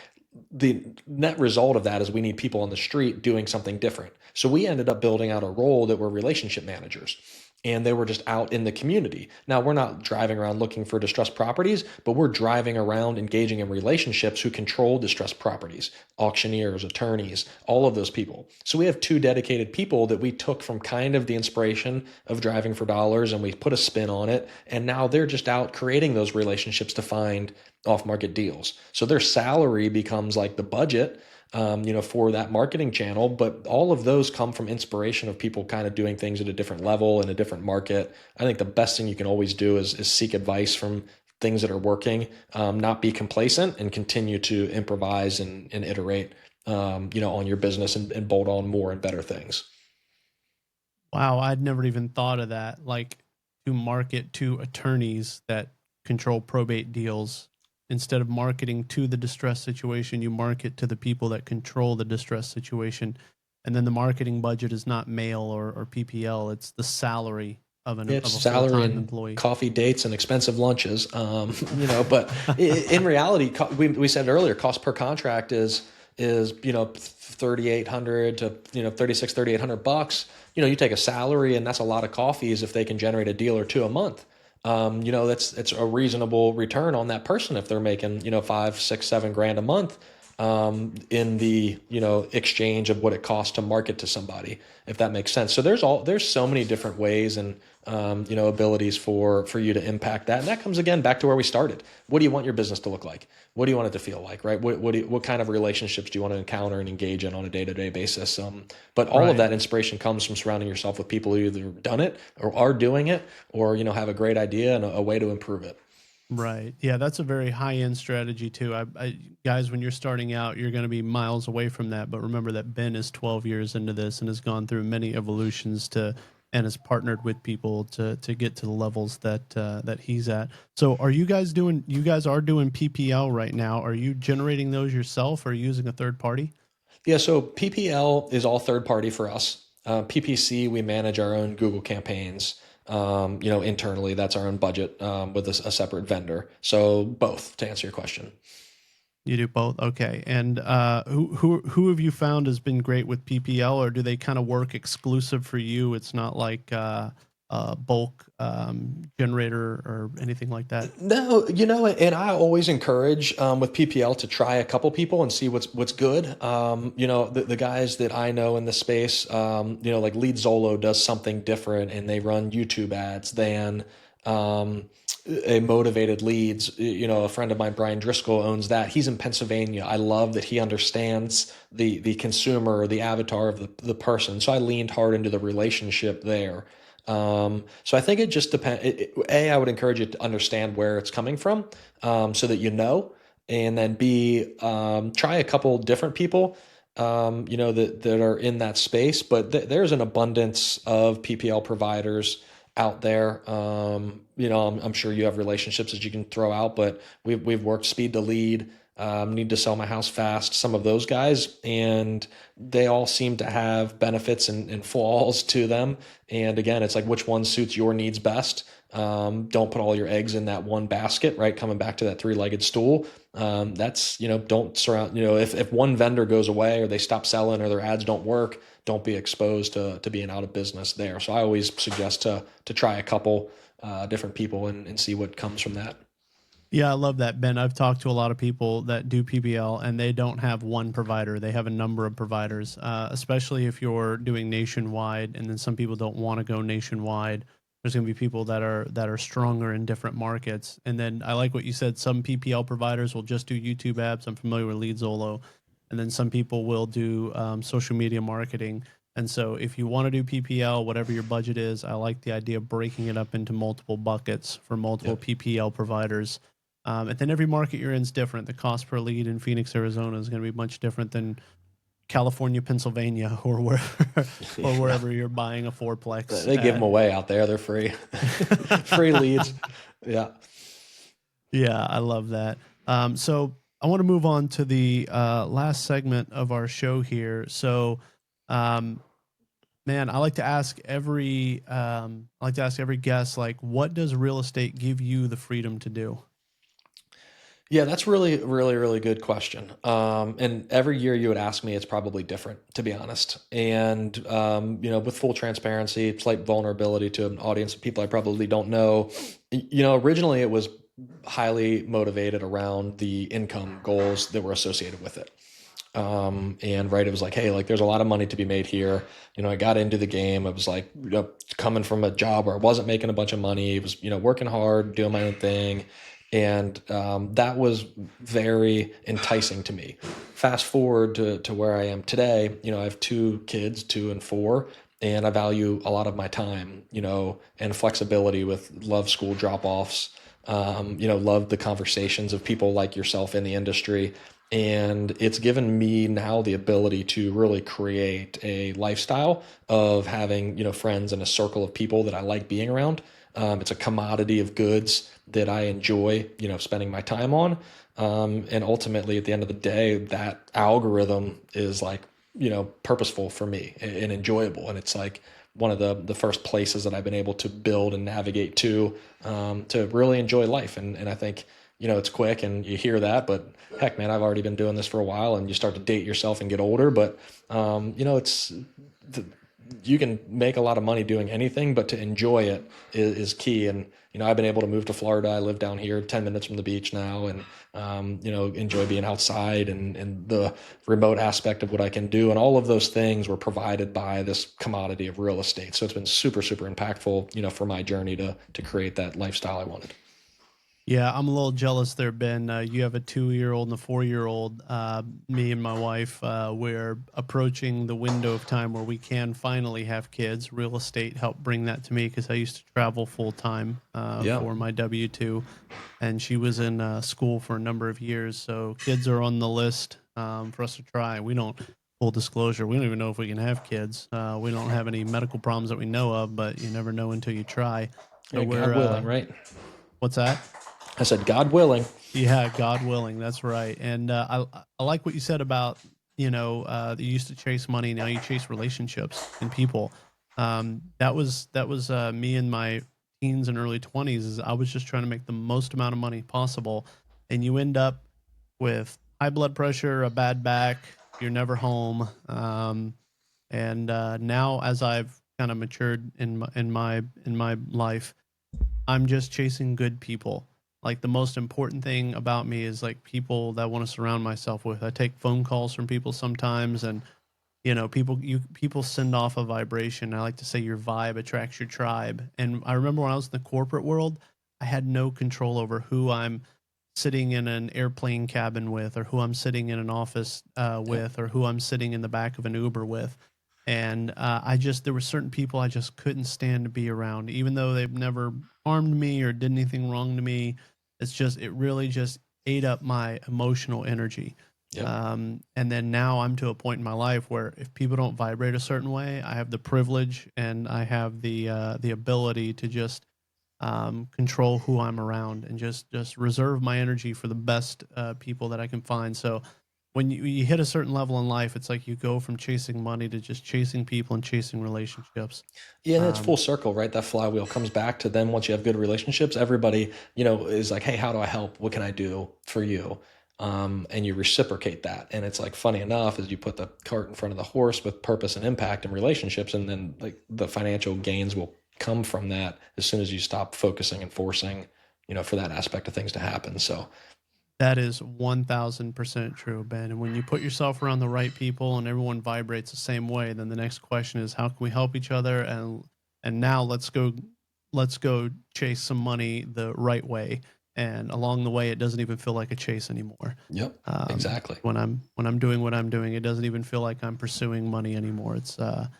the net result of that is we need people on the street doing something different. So we ended up building out a role that were relationship managers. And they were just out in the community. Now, we're not driving around looking for distressed properties, but we're driving around engaging in relationships who control distressed properties, auctioneers, attorneys, all of those people. So we have two dedicated people that we took from kind of the inspiration of driving for dollars, and we put a spin on it. And now they're just out creating those relationships to find off-market deals. So their salary becomes like the budget, for that marketing channel. But all of those come from inspiration of people kind of doing things at a different level in a different market. I think the best thing you can always do is seek advice from things that are working, not be complacent, and continue to improvise and iterate, on your business, and bolt on more and better things. Wow, I'd never even thought of that. Like, to market to attorneys that control probate deals, instead of marketing to the distressed situation, you market to the people that control the distressed situation. And then the marketing budget is not mail or PPL, it's the salary of It's a salary full-time and employee. coffee dates and expensive lunches. But in reality, we said earlier, cost per contract is 3,800 to 3,800 bucks. You take a salary, and that's a lot of coffees if they can generate a deal or two a month. That's it's a reasonable return on that person if they're making 5, 6, 7 grand a month, in the exchange of what it costs to market to somebody, if that makes sense. So there's so many different ways and abilities for you to impact that. And that comes again back to where we started. What do you want your business to look like? What do you want it to feel like, right? What kind of relationships do you want to encounter and engage in on a day-to-day basis? But all of Right. that inspiration comes from surrounding yourself with people who either done it or are doing it, or have a great idea and a way to improve it. Right. Yeah, that's a very high end strategy too. Guys, when you're starting out, you're going to be miles away from that. But remember that Ben is 12 years into this and has gone through many evolutions and has partnered with people to get to the levels that he's at. So, are you guys doing? You guys are doing PPL right now. Are you generating those yourself, or using a third party? Yeah, so PPL is all third party for us. PPC, we manage our own Google campaigns. Internally, that's our own budget, with a separate vendor. So both, to answer your question. You do both, okay. And who have you found has been great with PPL, or do they kind of work exclusive for you? It's not like bulk generator or anything like that. No, and I always encourage, with PPL, to try a couple people and see what's good. The guys that I know in the space, like Lead Zolo does something different, and they run YouTube ads than, a motivated leads. A friend of mine, Brian Driscoll, owns that. He's in Pennsylvania. I love that he understands the consumer, the avatar of the person. So I leaned hard into the relationship there. So I think it just depends. I would encourage you to understand where it's coming from, so that and then B, try a couple different people, that are in that space. But there's an abundance of PPL providers out there. I'm sure you have relationships that you can throw out, but we've worked Speed to Lead, Need to Sell My House Fast, some of those guys, and they all seem to have benefits and flaws to them. And again, it's like, which one suits your needs best. Don't put all your eggs in that one basket, right? Coming back to that three-legged stool. That's, don't surround, if one vendor goes away, or they stop selling, or their ads don't work, don't be exposed to being out of business there. So I always suggest to try a couple different people and see what comes from that. Yeah, I love that, Ben. I've talked to a lot of people that do PPL, and they don't have one provider. They have a number of providers, especially if you're doing nationwide, and then some people don't want to go nationwide. There's going to be people that are stronger in different markets. And then I like what you said. Some PPL providers will just do YouTube ads. I'm familiar with LeadZolo. And then some people will do social media marketing. And so if you want to do PPL, whatever your budget is, I like the idea of breaking it up into multiple buckets for multiple Yep. PPL providers. And then every market you're in is different. The cost per lead in Phoenix, Arizona is going to be much different than California, Pennsylvania, or wherever or Yeah. wherever you're buying a fourplex They give them at. away out there. They're free. Free leads. Yeah. Yeah, I love that. So I want to move on to the last segment of our show here. So, um, man, I like to ask every guest, like, what does real estate give you the freedom to do? Yeah, that's really, really, really good question. And every year you would ask me, it's probably different, to be honest. And with full transparency, slight vulnerability to an audience of people I probably don't know. Originally it was highly motivated around the income goals that were associated with it. And right, it was like, hey, like there's a lot of money to be made here. I got into the game. I was like, coming from a job where I wasn't making a bunch of money. It was, working hard, doing my own thing. And that was very enticing to me. Fast forward to where I am today, I have two kids, 2 and 4, and I value a lot of my time, and flexibility with love school drop offs, love the conversations of people like yourself in the industry. And it's given me now the ability to really create a lifestyle of having, friends and a circle of people that I like being around. It's a commodity of goods that I enjoy, spending my time on. And ultimately, at the end of the day, that algorithm is like, purposeful for me and enjoyable. And it's like one of the first places that I've been able to build and navigate to really enjoy life. And I think, it's quick and you hear that, but heck, man, I've already been doing this for a while, and you start to date yourself and get older. But, it's you can make a lot of money doing anything, but to enjoy it is key. And, I've been able to move to Florida. I live down here 10 minutes from the beach now, and, enjoy being outside and the remote aspect of what I can do. And all of those things were provided by this commodity of real estate. So it's been super, super impactful, for my journey to create that lifestyle I wanted. Yeah, I'm a little jealous there, Ben. You have a 2-year-old and a 4-year-old. Me and my wife, we're approaching the window of time where we can finally have kids. Real estate helped bring that to me because I used to travel full time Yeah. for my W-2, and she was in school for a number of years. So kids are on the list for us to try. We don't, full disclosure, we don't even know if we can have kids. We don't have any medical problems that we know of, but you never know until you try. So Yeah, God willing, right? what's that? I said, God willing. Yeah, God willing, that's right. And I like what you said about you used to chase money, now you chase relationships and people. That was me in my teens and early 20s. Is I was just trying to make the most amount of money possible, and you end up with high blood pressure, a bad back, you're never home. And now, as I've kind of matured in my life, I'm just chasing good people. Like the most important thing about me is like people that I want to surround myself with. I take phone calls from people sometimes, and people send off a vibration. I like to say your vibe attracts your tribe. And I remember when I was in the corporate world, I had no control over who I'm sitting in an airplane cabin with, or who I'm sitting in an office Yep. with, or who I'm sitting in the back of an Uber with. And there were certain people I just couldn't stand to be around, even though they've never harmed me or did anything wrong to me. It really just ate up my emotional energy. Yep. And then now I'm to a point in my life where if people don't vibrate a certain way, I have the privilege and I have the ability to just control who I'm around, and just reserve my energy for the best people that I can find. So when you hit a certain level in life, it's like you go from chasing money to just chasing people and chasing relationships. Yeah, and it's Um, full circle, right? That flywheel comes back to then once you have good relationships, everybody, is like, hey, how do I help? What can I do for you? And you reciprocate that. And it's like funny enough, as you put the cart in front of the horse with purpose and impact and relationships, and then like the financial gains will come from that as soon as you stop focusing and forcing, for that aspect of things to happen. So That is 1000% true, Ben. And when you put yourself around the right people and everyone vibrates the same way, then the next question is how can we help each other? And now let's go chase some money the right way. And along the way, it doesn't even feel like a chase anymore. yep, exactly. When I'm doing what I'm doing, it doesn't even feel like I'm pursuing money anymore. It's a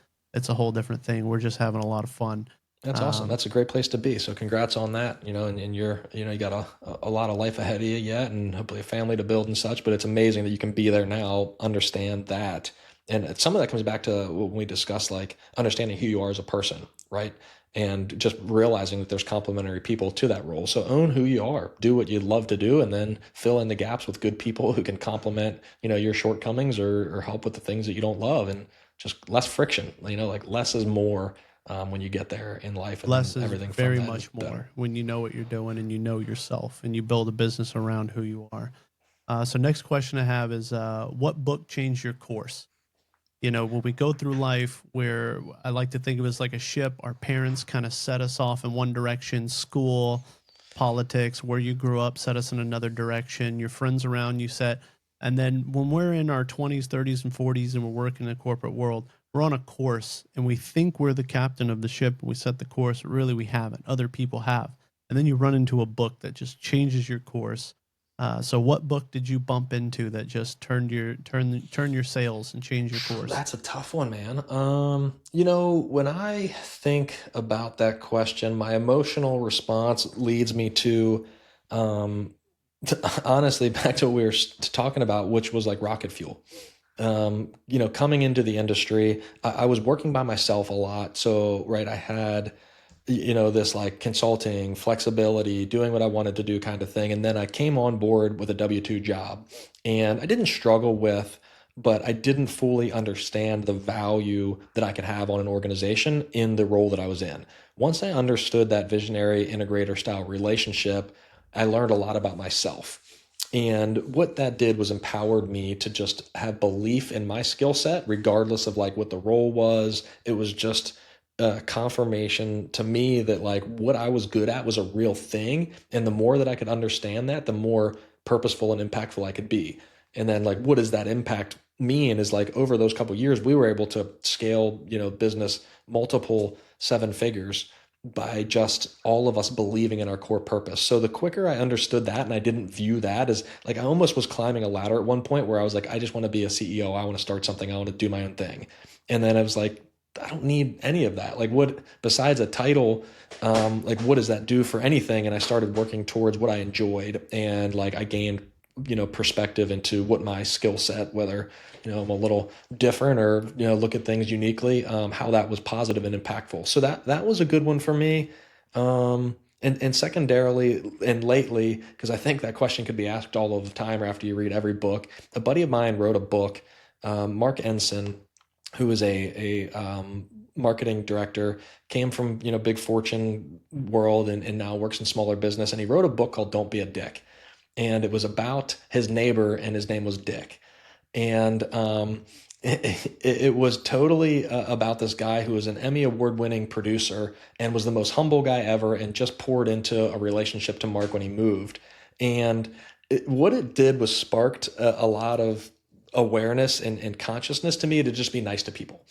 whole different thing. We're just having a lot of fun. That's awesome. Um, That's a great place to be. So congrats on that, and you're, you got a lot of life ahead of you yet, and hopefully a family to build and such, but it's amazing that you can be there now, understand that, And some of that comes back to when we discuss like understanding who you are as a person, right? And just realizing that there's complementary people to that role. So own who you are, do what you love to do, and then fill in the gaps with good people who can complement, your shortcomings, or help with the things that you don't love, and just less friction. Like less is more when you get there in life, and then Less is everything from very that is much better. more when you know what you're doing and you know yourself and you build a business around who you are. So next question I have is, what book changed your course? When we go through life, where I like to think of it as like a ship, our parents kind of set us off in one direction, school, politics, where you grew up set us in another direction, your friends around you set. And then when we're in our 20s, 30s, and 40s and we're working in the corporate world, we're on a course and we think we're the captain of the ship and we set the course. Really, we haven't. Other people have. And then you run into a book that just changes your course. So what book did you bump into that just turn your sails and change your course? That's a tough one, man. When I think about that question, my emotional response leads me um, honestly back to what we were talking about, which was like rocket fuel. Coming into the industry, I was working by myself a lot. So, right, I had, this like consulting, flexibility, doing what I wanted to do kind of thing. And then I came on board with a W-2 job, and I didn't struggle with, but I didn't fully understand the value that I could have on an organization in the role that I was in. Once I understood that visionary integrator style relationship, I learned a lot about myself. And what that did was empowered me to just have belief in my skill set, regardless of like what the role was. It was just a confirmation to me that like what I was good at was a real thing. And the more that I could understand that, the more purposeful and impactful I could be. And then like, what does that impact mean is like over those couple of years, we were able to scale, business multiple seven figures by just all of us believing in our core purpose. So the quicker I understood that, and I didn't view that as like, I almost was climbing a ladder at one point where I was like, I just want to be a CEO. I want to start something. I want to do my own thing. And then I was like, I don't need any of that. Like what, besides a title, like what does that do for anything? And I started working towards what I enjoyed, and like I gained, perspective into what my skill set, whether, I'm a little different or, look at things uniquely, how that was positive and impactful. So that was a good one for me. And secondarily and lately, because I think that question could be asked all of the time or after you read every book, a buddy of mine wrote a book, Mark Ensign, who is a marketing director, came from, big fortune world, and now works in smaller business. And he wrote a book called Don't Be a Dick. And it was about his neighbor, and his name was Dick. And it was totally about this guy who was an Emmy award winning producer and was the most humble guy ever, and just poured into a relationship to Mark when he moved. And what it did was sparked a lot of awareness and consciousness to me to just be nice to people.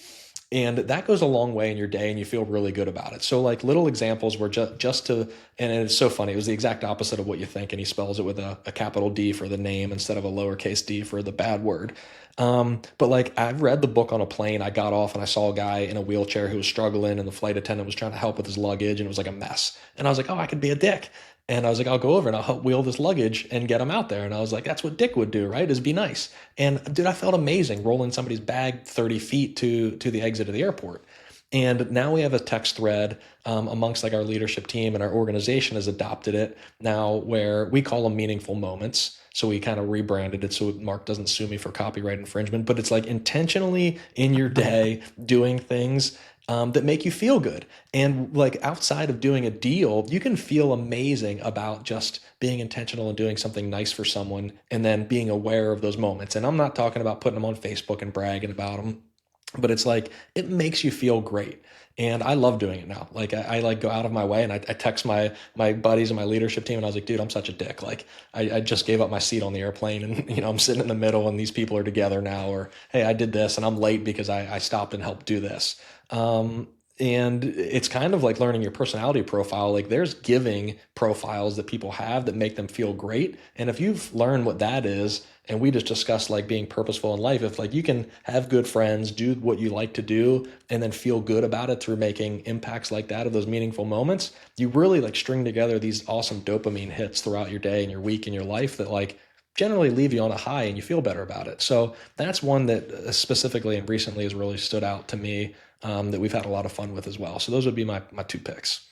And that goes a long way in your day, and you feel really good about it. So like little examples were just to, and it's so funny. It was the exact opposite of what you think. And he spells it with a capital D for the name instead of a lowercase d for the bad word. But like I've read the book on a plane. I got off and I saw a guy in a wheelchair who was struggling, and the flight attendant was trying to help with his luggage, and it was like a mess. And I was like, oh, I could be a dick. And I was like, I'll go over and I'll help wheel this luggage and get him out there. And I was like, that's what Dick would do, right? Is be nice. And dude, I felt amazing rolling somebody's bag 30 feet to the exit of the airport. And now we have a text thread amongst like our leadership team, and our organization has adopted it now, where we call them meaningful moments. So we kind of rebranded it so Mark doesn't sue me for copyright infringement, but it's like intentionally in your day doing things that make you feel good. And like outside of doing a deal, you can feel amazing about just being intentional and doing something nice for someone, and then being aware of those moments. And I'm not talking about putting them on Facebook and bragging about them, but it's like it makes you feel great. And I love doing it now. Like I like go out of my way, and I text my buddies and my leadership team, and I was like, dude, I'm such a dick. Like I just gave up my seat on the airplane, and I'm sitting in the middle, and these people are together now. Or hey, I did this and I'm late because I stopped and helped do this. And it's kind of like learning your personality profile. Like there's giving profiles that people have that make them feel great. And if you've learned what that is, and we just discussed like being purposeful in life, if like you can have good friends, do what you like to do, and then feel good about it through making impacts like that of those meaningful moments, you really like string together these awesome dopamine hits throughout your day and your week and your life that like generally leave you on a high and you feel better about it. So that's one that specifically and recently has really stood out to me, that we've had a lot of fun with as well. So those would be my two picks.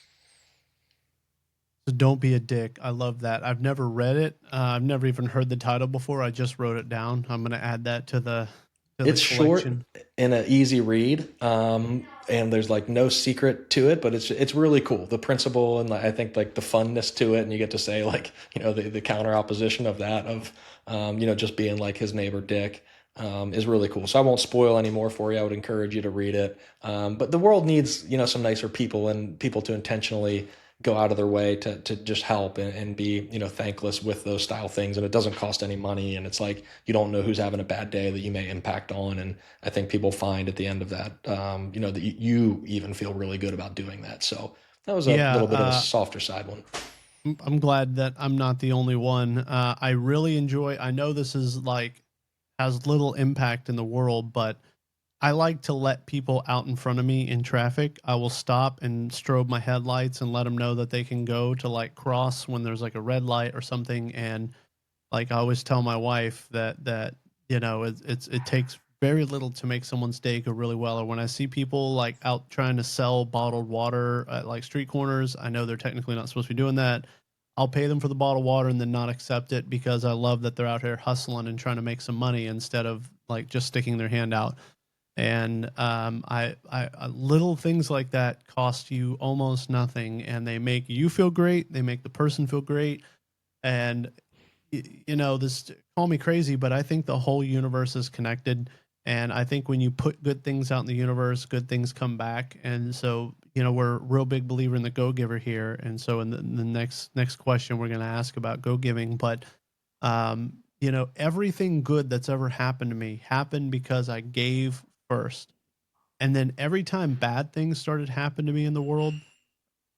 So don't be a dick. I love that. I've never read it. I've never even heard the title before. I just wrote it down. I'm gonna add that to the It's short collection. and an easy read, and there's like no secret to it, but it's really cool. The principle and like, I think like the funness to it, and you get to say like the counter opposition of that of just being like his neighbor Dick, is really cool. So I won't spoil any more for you. I would encourage you to read it. But the world needs some nicer people and people to intentionally go out of their way to just help and be thankless with those style things, and it doesn't cost any money, and it's like you don't know who's having a bad day that you may impact on, and I think people find at the end of that that you even feel really good about doing that. So that was a Yeah, little bit of a softer side one. I'm glad that I'm not the only one. I really enjoy. I know this is like has little impact in the world, but I like to let people out in front of me in traffic. I will stop and strobe my headlights and let them know that they can go to like cross when there's like a red light or something. And like I always tell my wife that it takes very little to make someone's day go really well. Or when I see people like out trying to sell bottled water at like street corners, I know they're technically not supposed to be doing that. I'll pay them for the bottled water and then not accept it because I love that they're out here hustling and trying to make some money instead of like just sticking their hand out. And little things like that cost you almost nothing, and they make you feel great. They make the person feel great, and this call me crazy, but I think the whole universe is connected. And I think when you put good things out in the universe, good things come back. And so, we're a real big believer in the go giver here. And so in the next question, we're going to ask about go giving, but everything good that's ever happened to me happened because I gave first. And then every time bad things started happening to me in the world,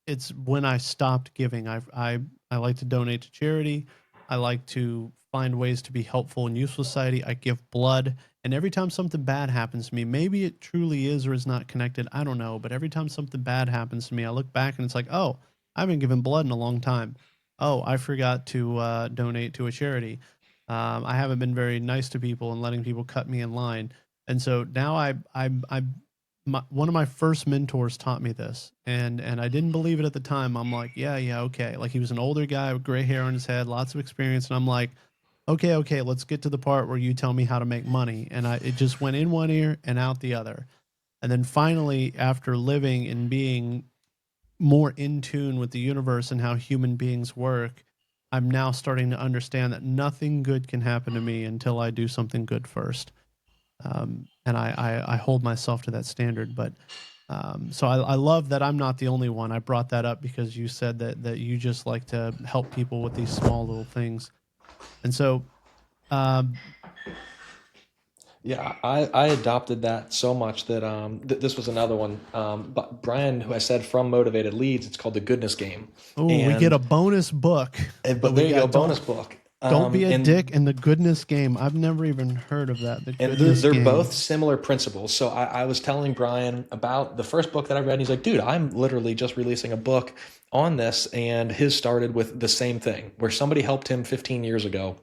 it's when I stopped giving. I like to donate to charity. I like to find ways to be helpful and useful to society. I give blood, and every time something bad happens to me, maybe it truly is or is not connected. I don't know, but every time something bad happens to me, I look back and it's like, oh, I haven't given blood in a long time. Oh, I forgot to donate to a charity. I haven't been very nice to people and letting people cut me in line. And so now one of my first mentors taught me this, and I didn't believe it at the time. I'm like, yeah, okay. Like he was an older guy with gray hair on his head, lots of experience, and I'm like, okay, let's get to the part where you tell me how to make money. And it just went in one ear and out the other. And then finally, after living and being more in tune with the universe and how human beings work, I'm now starting to understand that nothing good can happen to me until I do something good first. And I hold myself to that standard. But so I love that I'm not the only one. I brought that up because you said that you just like to help people with these small little things. And so, um, Yeah, I adopted that so much that this was another one. But Brian, who I said from Motivated Leads, it's called The Goodness Game, oh, we get a and bonus book, but but we there you go, got bonus book. don't be a dick And and the goodness game. I've never even heard of that. The and they're goodness they're game. both similar principles. So I was telling Brian about the first book that I read, and he's like, "Dude, I'm literally just releasing a book on this," and his started with the same thing, where somebody helped him 15 years ago,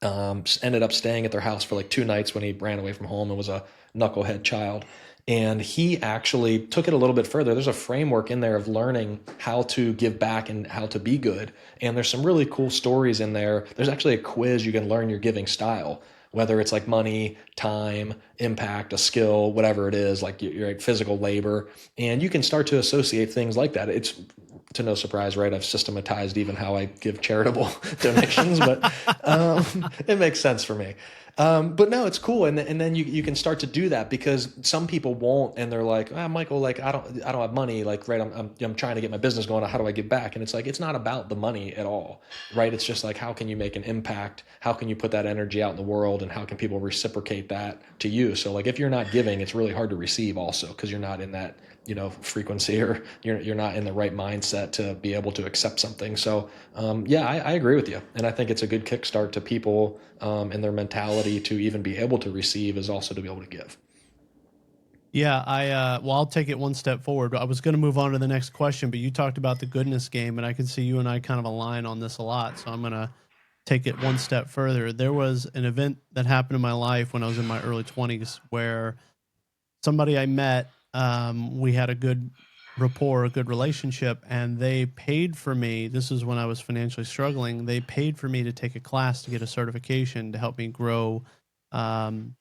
ended up staying at their house for like 2 nights when he ran away from home and was a knucklehead child. And he actually took it a little bit further. There's a framework in there of learning how to give back and how to be good. And there's some really cool stories in there. There's actually a quiz you can learn your giving style, whether it's like money, time, impact, a skill, whatever it is, like your physical labor. And you can start to associate things like that. It's to no surprise, right? I've systematized even how I give charitable donations, but it makes sense for me. But no, it's cool, and then you can start to do that because some people won't, and they're like, Michael, like I don't have money, like right, I'm trying to get my business going. How do I give back? And it's like it's not about the money at all, right? It's just like how can you make an impact? How can you put that energy out in the world, and how can people reciprocate that to you? So like if you're not giving, it's really hard to receive also because you're not in that frequency, or you're not in the right mindset to be able to accept something. So yeah, I agree with you, and I think it's a good kickstart to people, and their mentality to even be able to receive is also to be able to give. Yeah, I'll take it one step forward. I was going to move on to the next question, but you talked about the goodness game, and I can see you and I kind of align on this a lot. So I'm gonna take it one step further. There was an event that happened in my life when I was in my early 20s where somebody I met, we had a good rapport, a good relationship, and they paid for me. This is when I was financially struggling. They paid for me to take a class to get a certification to help me um,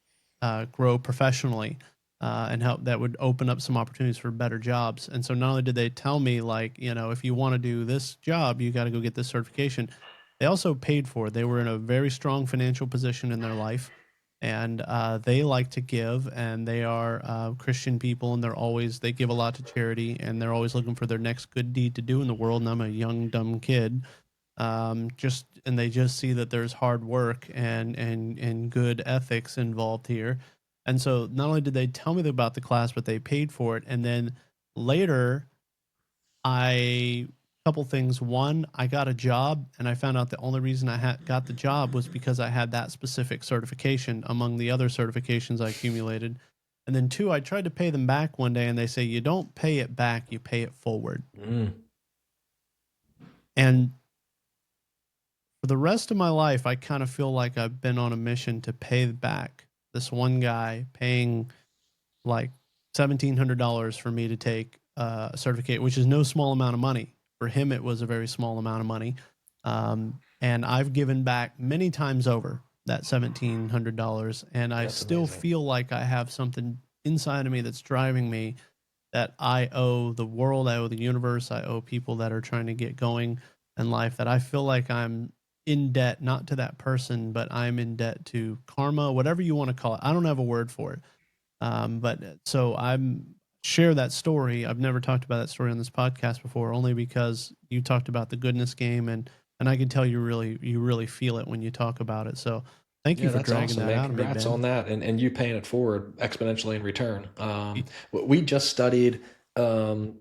grow professionally, and help that would open up some opportunities for better jobs. And so not only did they tell me like, if you want to do this job, you got to go get this certification. They also paid for it. They were in a very strong financial position in their life, and they like to give, and they are Christian people, and they give a lot to charity, and they're always looking for their next good deed to do in the world. And I'm a young dumb kid, and they just see that there's hard work and good ethics involved here. And so not only did they tell me about the class, but they paid for it. And then later, I couple things. One, I got a job, and I found out the only reason I got the job was because I had that specific certification among the other certifications I accumulated. And then two, I tried to pay them back one day, and they say you don't pay it back, you pay it forward. And for the rest of my life, I kind of feel like I've been on a mission to pay back this one guy paying like $1,700 for me to take a certificate, which is no small amount of money. For him, it was a very small amount of money. And I've given back many times over that $1,700. And I That's still amazing. feel like I have something inside of me that's driving me, that I owe the world, I owe the universe, I owe people that are trying to get going in life, that I feel like I'm in debt, not to that person, but I'm in debt to karma, whatever you want to call it. I don't have a word for it. But so I'm share that story. I've never talked about that story on this podcast before, only because you talked about the goodness game, and I can tell you really feel it when you talk about it. So thank you Yeah, for that's dragging awesome, that man. out of me, Congrats Ben. on that, and you paying it forward exponentially in return. We just studied um,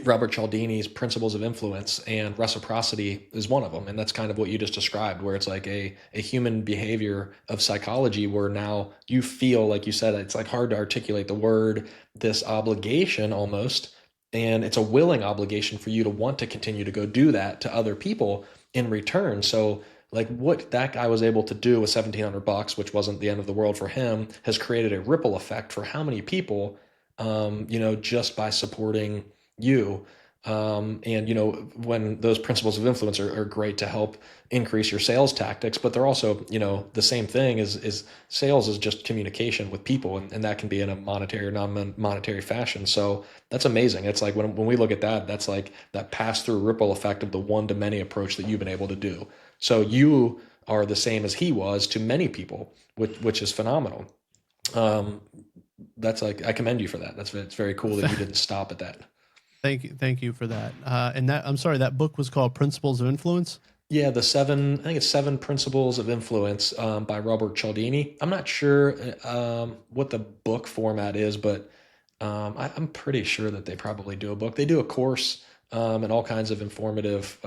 Robert Cialdini's principles of influence, and reciprocity is one of them. And that's kind of what you just described, where it's like a human behavior of psychology, where now you feel, like you said, it's like hard to articulate the word, this obligation almost. And it's a willing obligation for you to want to continue to go do that to other people in return. So, like what that guy was able to do with $1,700, which wasn't the end of the world for him, has created a ripple effect for how many people, just by supporting you. And when those principles of influence are great to help increase your sales tactics, but they're also, the same thing is sales is just communication with people, and that can be in a monetary or non-monetary fashion. So that's amazing. It's like when we look at that, that's like that pass-through ripple effect of the one-to-many approach that you've been able to do. So you are the same as he was to many people, which is phenomenal. Um, that's like, I commend you for that. It's very cool that you didn't stop at that. Thank you for that. And that I'm sorry, that book was called Principles of Influence. Yeah, I think it's Seven Principles of Influence, by Robert Cialdini. I'm not sure what the book format is, but I'm pretty sure that they probably do a book. They do a course, and all kinds of informative,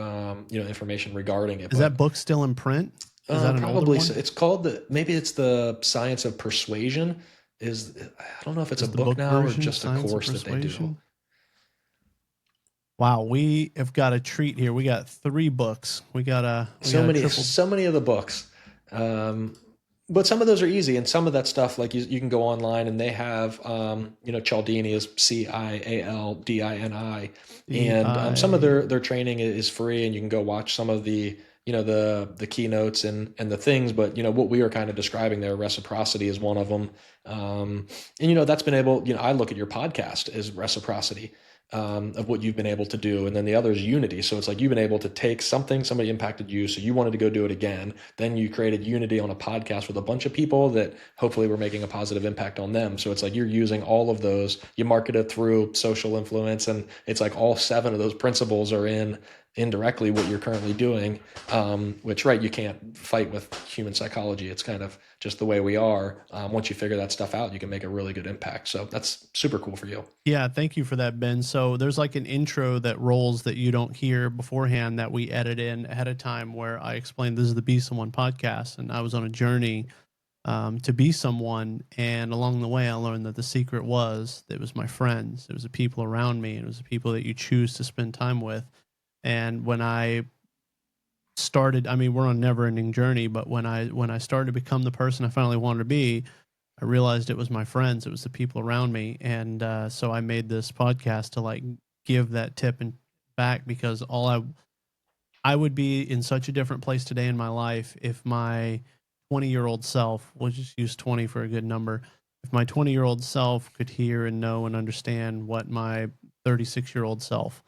information regarding it. Is that But book still in print? Is that an older probably one? it's called maybe it's the Science of Persuasion. I don't know if it's a Is the book book now or version just a Science of course that they do. Persuasion? Wow, we have got a treat here. We got 3 books. We So got a many, triple. so many of the books. Um, but some of those are easy, and some of that stuff, like you can go online and they have, Cialdini is Cialdini, and some of I their training is free, and you can go watch some of the, the keynotes and the things. But what we were kind of describing there, reciprocity is one of them. And that's been able, I look at your podcast as reciprocity, of what you've been able to do. And then the other is unity. So it's like you've been able to take something, somebody impacted you, so you wanted to go do it again. Then you created unity on a podcast with a bunch of people that hopefully were making a positive impact on them. So it's like you're using all of those, you market it through social influence, and it's like all 7 of those principles are in indirectly what you're currently doing, which, right, you can't fight with human psychology. It's kind of just the way we are. Once you figure that stuff out, you can make a really good impact. So that's super cool for you. Yeah, thank you for that, Ben. So there's like an intro that rolls that you don't hear beforehand that we edit in ahead of time, where I explained this is the Be Someone podcast, and I was on a journey to be someone. And along the way, I learned that the secret was that it was my friends, it was the people around me, it was the people that you choose to spend time with. And when I started, I mean, we're on a never ending journey, but when I started to become the person I finally wanted to be, I realized it was my friends, it was the people around me, and so I made this podcast to like give that tip and back, because I would be in such a different place today in my life if my 20-year-old self, we'll just use 20 for a good number, if my 20-year-old self could hear and know and understand what my 36-year-old self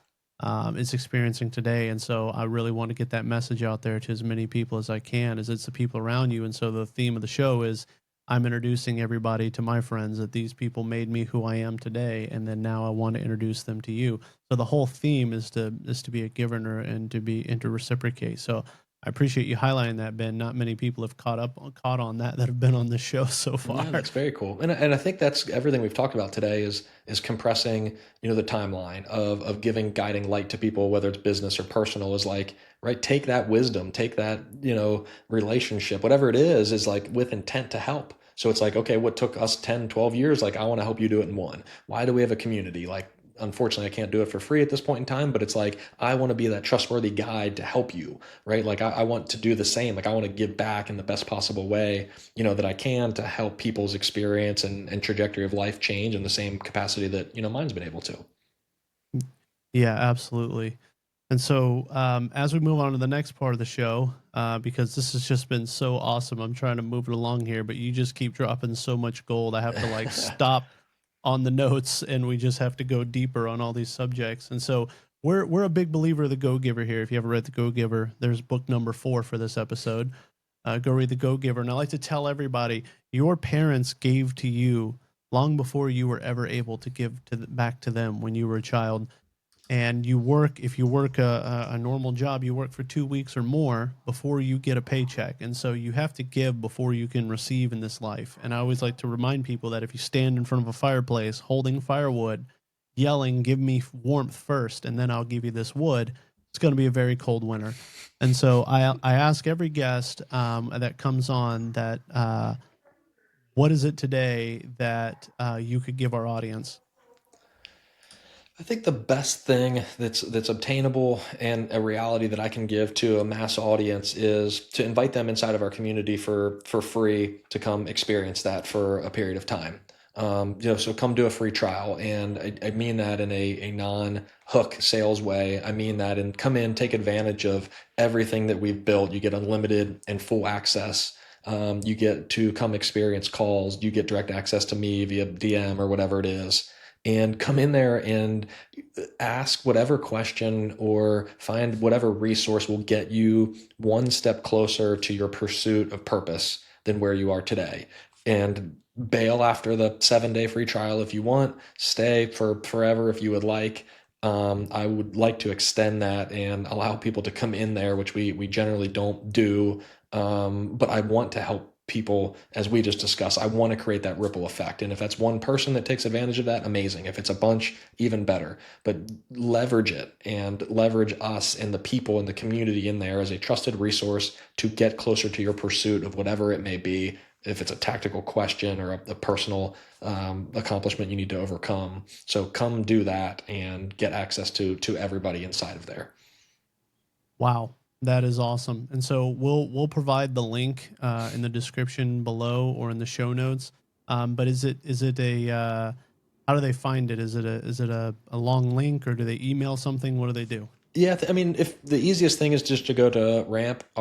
is experiencing today. And so I really want to get that message out there to as many people as I can, as it's the people around you. And so the theme of the show is I'm introducing everybody to my friends, that these people made me who I am today, and then now I want to introduce them to you. So the whole theme is to be a giver and to reciprocate. So I appreciate you highlighting that, Ben. Not many people have caught on that have been on this show so Yeah, far. that's very cool. And I think that's everything we've talked about today is compressing, the timeline of giving guiding light to people, whether it's business or personal, is like, right, take that wisdom, take that, relationship, whatever it is like with intent to help. So it's like, okay, what took us 10, 12 years? Like, I want to help you do it in one. Why do we have a community? Like, unfortunately, I can't do it for free at this point in time, but it's like, I want to be that trustworthy guide to help you, right? Like, I want to do the same. Like, I want to give back in the best possible way, that I can, to help people's experience and trajectory of life change in the same capacity that, mine's been able to. Yeah, absolutely. And so, as we move on to the next part of the show, because this has just been so awesome, I'm trying to move it along here, but you just keep dropping so much gold. I have to like stop on the notes, and we just have to go deeper on all these subjects. And so, we're a big believer of the Go Giver here. If you haven't read the Go Giver, there's book number 4 for this episode. Go read the Go Giver. And I like to tell everybody, your parents gave to you long before you were ever able to give back to them when you were a child. And if you work a normal job, you work for 2 weeks or more before you get a paycheck. And so you have to give before you can receive in this life. And I always like to remind people that if you stand in front of a fireplace holding firewood, yelling, give me warmth first, and then I'll give you this wood, it's going to be a very cold winter. And so I ask every guest that comes on that, what is it today that you could give our audience? I think the best thing that's obtainable and a reality that I can give to a mass audience is to invite them inside of our community for free to come experience that for a period of time. So come do a free trial, and I mean that in a non-hook sales way. I mean that, and come in, take advantage of everything that we've built. You get unlimited and full access. You get to come experience calls. You get direct access to me via DM or whatever it is, and come in there and ask whatever question or find whatever resource will get you one step closer to your pursuit of purpose than where you are today. And bail after the 7-day free trial if you want, stay for forever if you would like. I would like to extend that and allow people to come in there, which we generally don't do. But I want to help people, as we just discussed. I want to create that ripple effect. And if that's one person that takes advantage of that, amazing. If it's a bunch, even better. But leverage it and leverage us and the people and the community in there as a trusted resource to get closer to your pursuit of whatever it may be. If it's a tactical question or a personal accomplishment you need to overcome. So come do that and get access to everybody inside of there. Wow, that is awesome. And so we'll provide the link in the description below or in the show notes. But is it a how do they find it? Is it a long link, or do they email something? What do they do? Yeah, I mean, if the easiest thing is just to go to ramprei.com,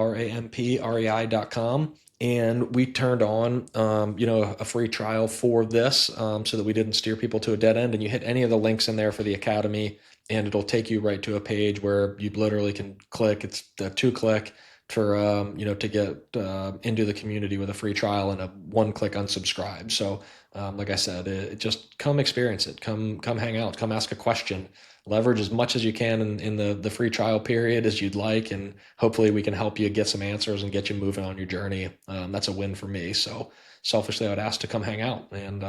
and we turned on, a free trial for this, so that we didn't steer people to a dead end. And you hit any of the links in there for the academy, and it'll take you right to a page where you literally can click. It's the 2-click for to get into the community with a free trial and a 1-click unsubscribe. So, like I said, just come experience it. Come hang out. Come ask a question. Leverage as much as you can in the free trial period as you'd like, and hopefully we can help you get some answers and get you moving on your journey. That's a win for me. So selfishly, I would ask to come hang out and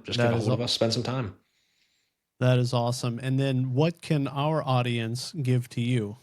just get a hold of us, spend some time. That is awesome. And then what can our audience give to you?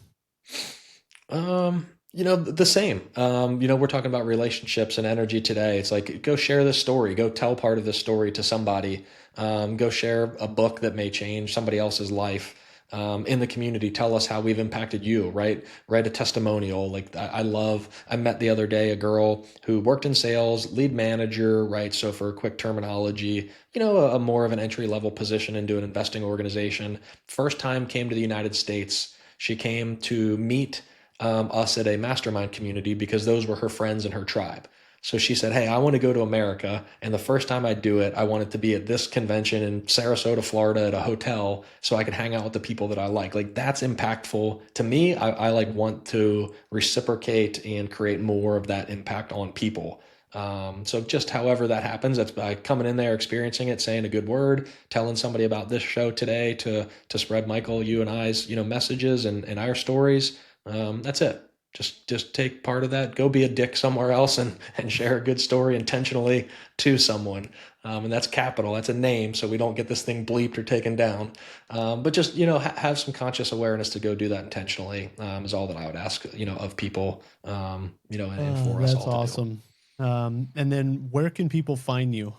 The same. We're talking about relationships and energy today. It's like, go share this story, go tell part of this story to somebody, go share a book that may change somebody else's life. in the community. Tell us how we've impacted you, right? Write a testimonial. Like I met the other day a girl who worked in sales, lead manager, right? So for quick terminology, a more of an entry level position into an investing organization. First time came to the United States. She came to meet us at a mastermind community because those were her friends and her tribe. So she said, "Hey, I want to go to America. And the first time I do it, I want it to be at this convention in Sarasota, Florida at a hotel so I can hang out with the people that I like." Like that's impactful to me. I like want to reciprocate and create more of that impact on people. So just however that happens, that's by coming in there, experiencing it, saying a good word, telling somebody about this show today to spread Michael, you and I's, messages and our stories. That's it. Just take part of that. Go be a dick somewhere else and share a good story intentionally to someone. And that's capital. That's a name, so we don't get this thing bleeped or taken down. But just have some conscious awareness to go do that intentionally is all that I would ask of people. And for us That's all to do. awesome. And then where can people find you?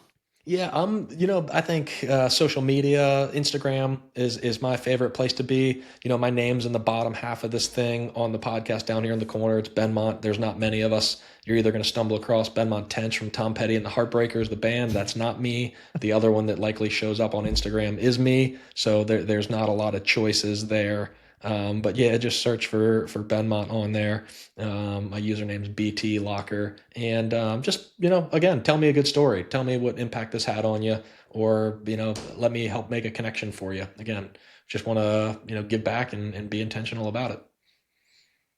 Yeah, I think social media, Instagram is my favorite place to be. My name's in the bottom half of this thing on the podcast down here in the corner. It's Benmont. There's not many of us. You're either going to stumble across Benmont Tench from Tom Petty and the Heartbreakers, the band. That's not me. The other one that likely shows up on Instagram is me. So there's not a lot of choices there. But yeah, just search for Benmont on there. My username's BT Locker, and just again, tell me a good story. Tell me what impact this had on you, or let me help make a connection for you. Again, just want to give back and be intentional about it.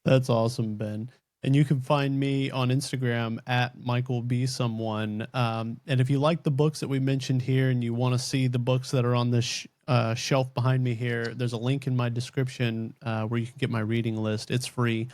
That's awesome, Ben. And you can find me on Instagram at Michael B. Someone. And if you like the books that we mentioned here and you want to see the books that are on this shelf behind me here, there's a link in my description where you can get my reading list. It's free.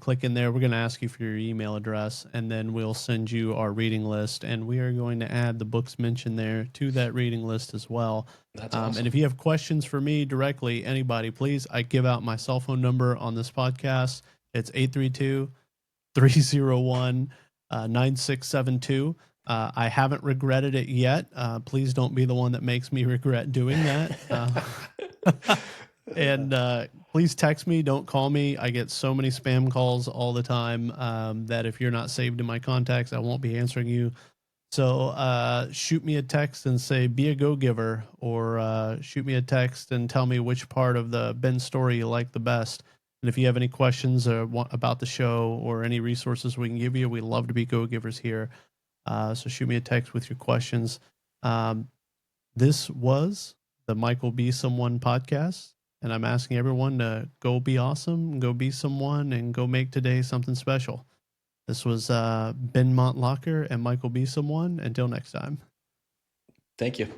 Click in there. We're going to ask you for your email address, and then we'll send you our reading list. And we are going to add the books mentioned there to that reading list as well. That's awesome. And if you have questions for me directly, anybody, please, I give out my cell phone number on this podcast. It's 832-301-9672. I haven't regretted it yet. Please don't be the one that makes me regret doing that. And please text me. Don't call me. I get so many spam calls all the time that if you're not saved in my contacts, I won't be answering you. So shoot me a text and say, be a go-giver, or shoot me a text and tell me which part of the Ben story you like the best. And if you have any questions about the show or any resources we can give you, we love to be go-givers here. So shoot me a text with your questions. This was the Michael B. Someone podcast, and I'm asking everyone to go be awesome, go be someone, and go make today something special. This was Benmont Locker and Michael B. Someone. Until next time. Thank you.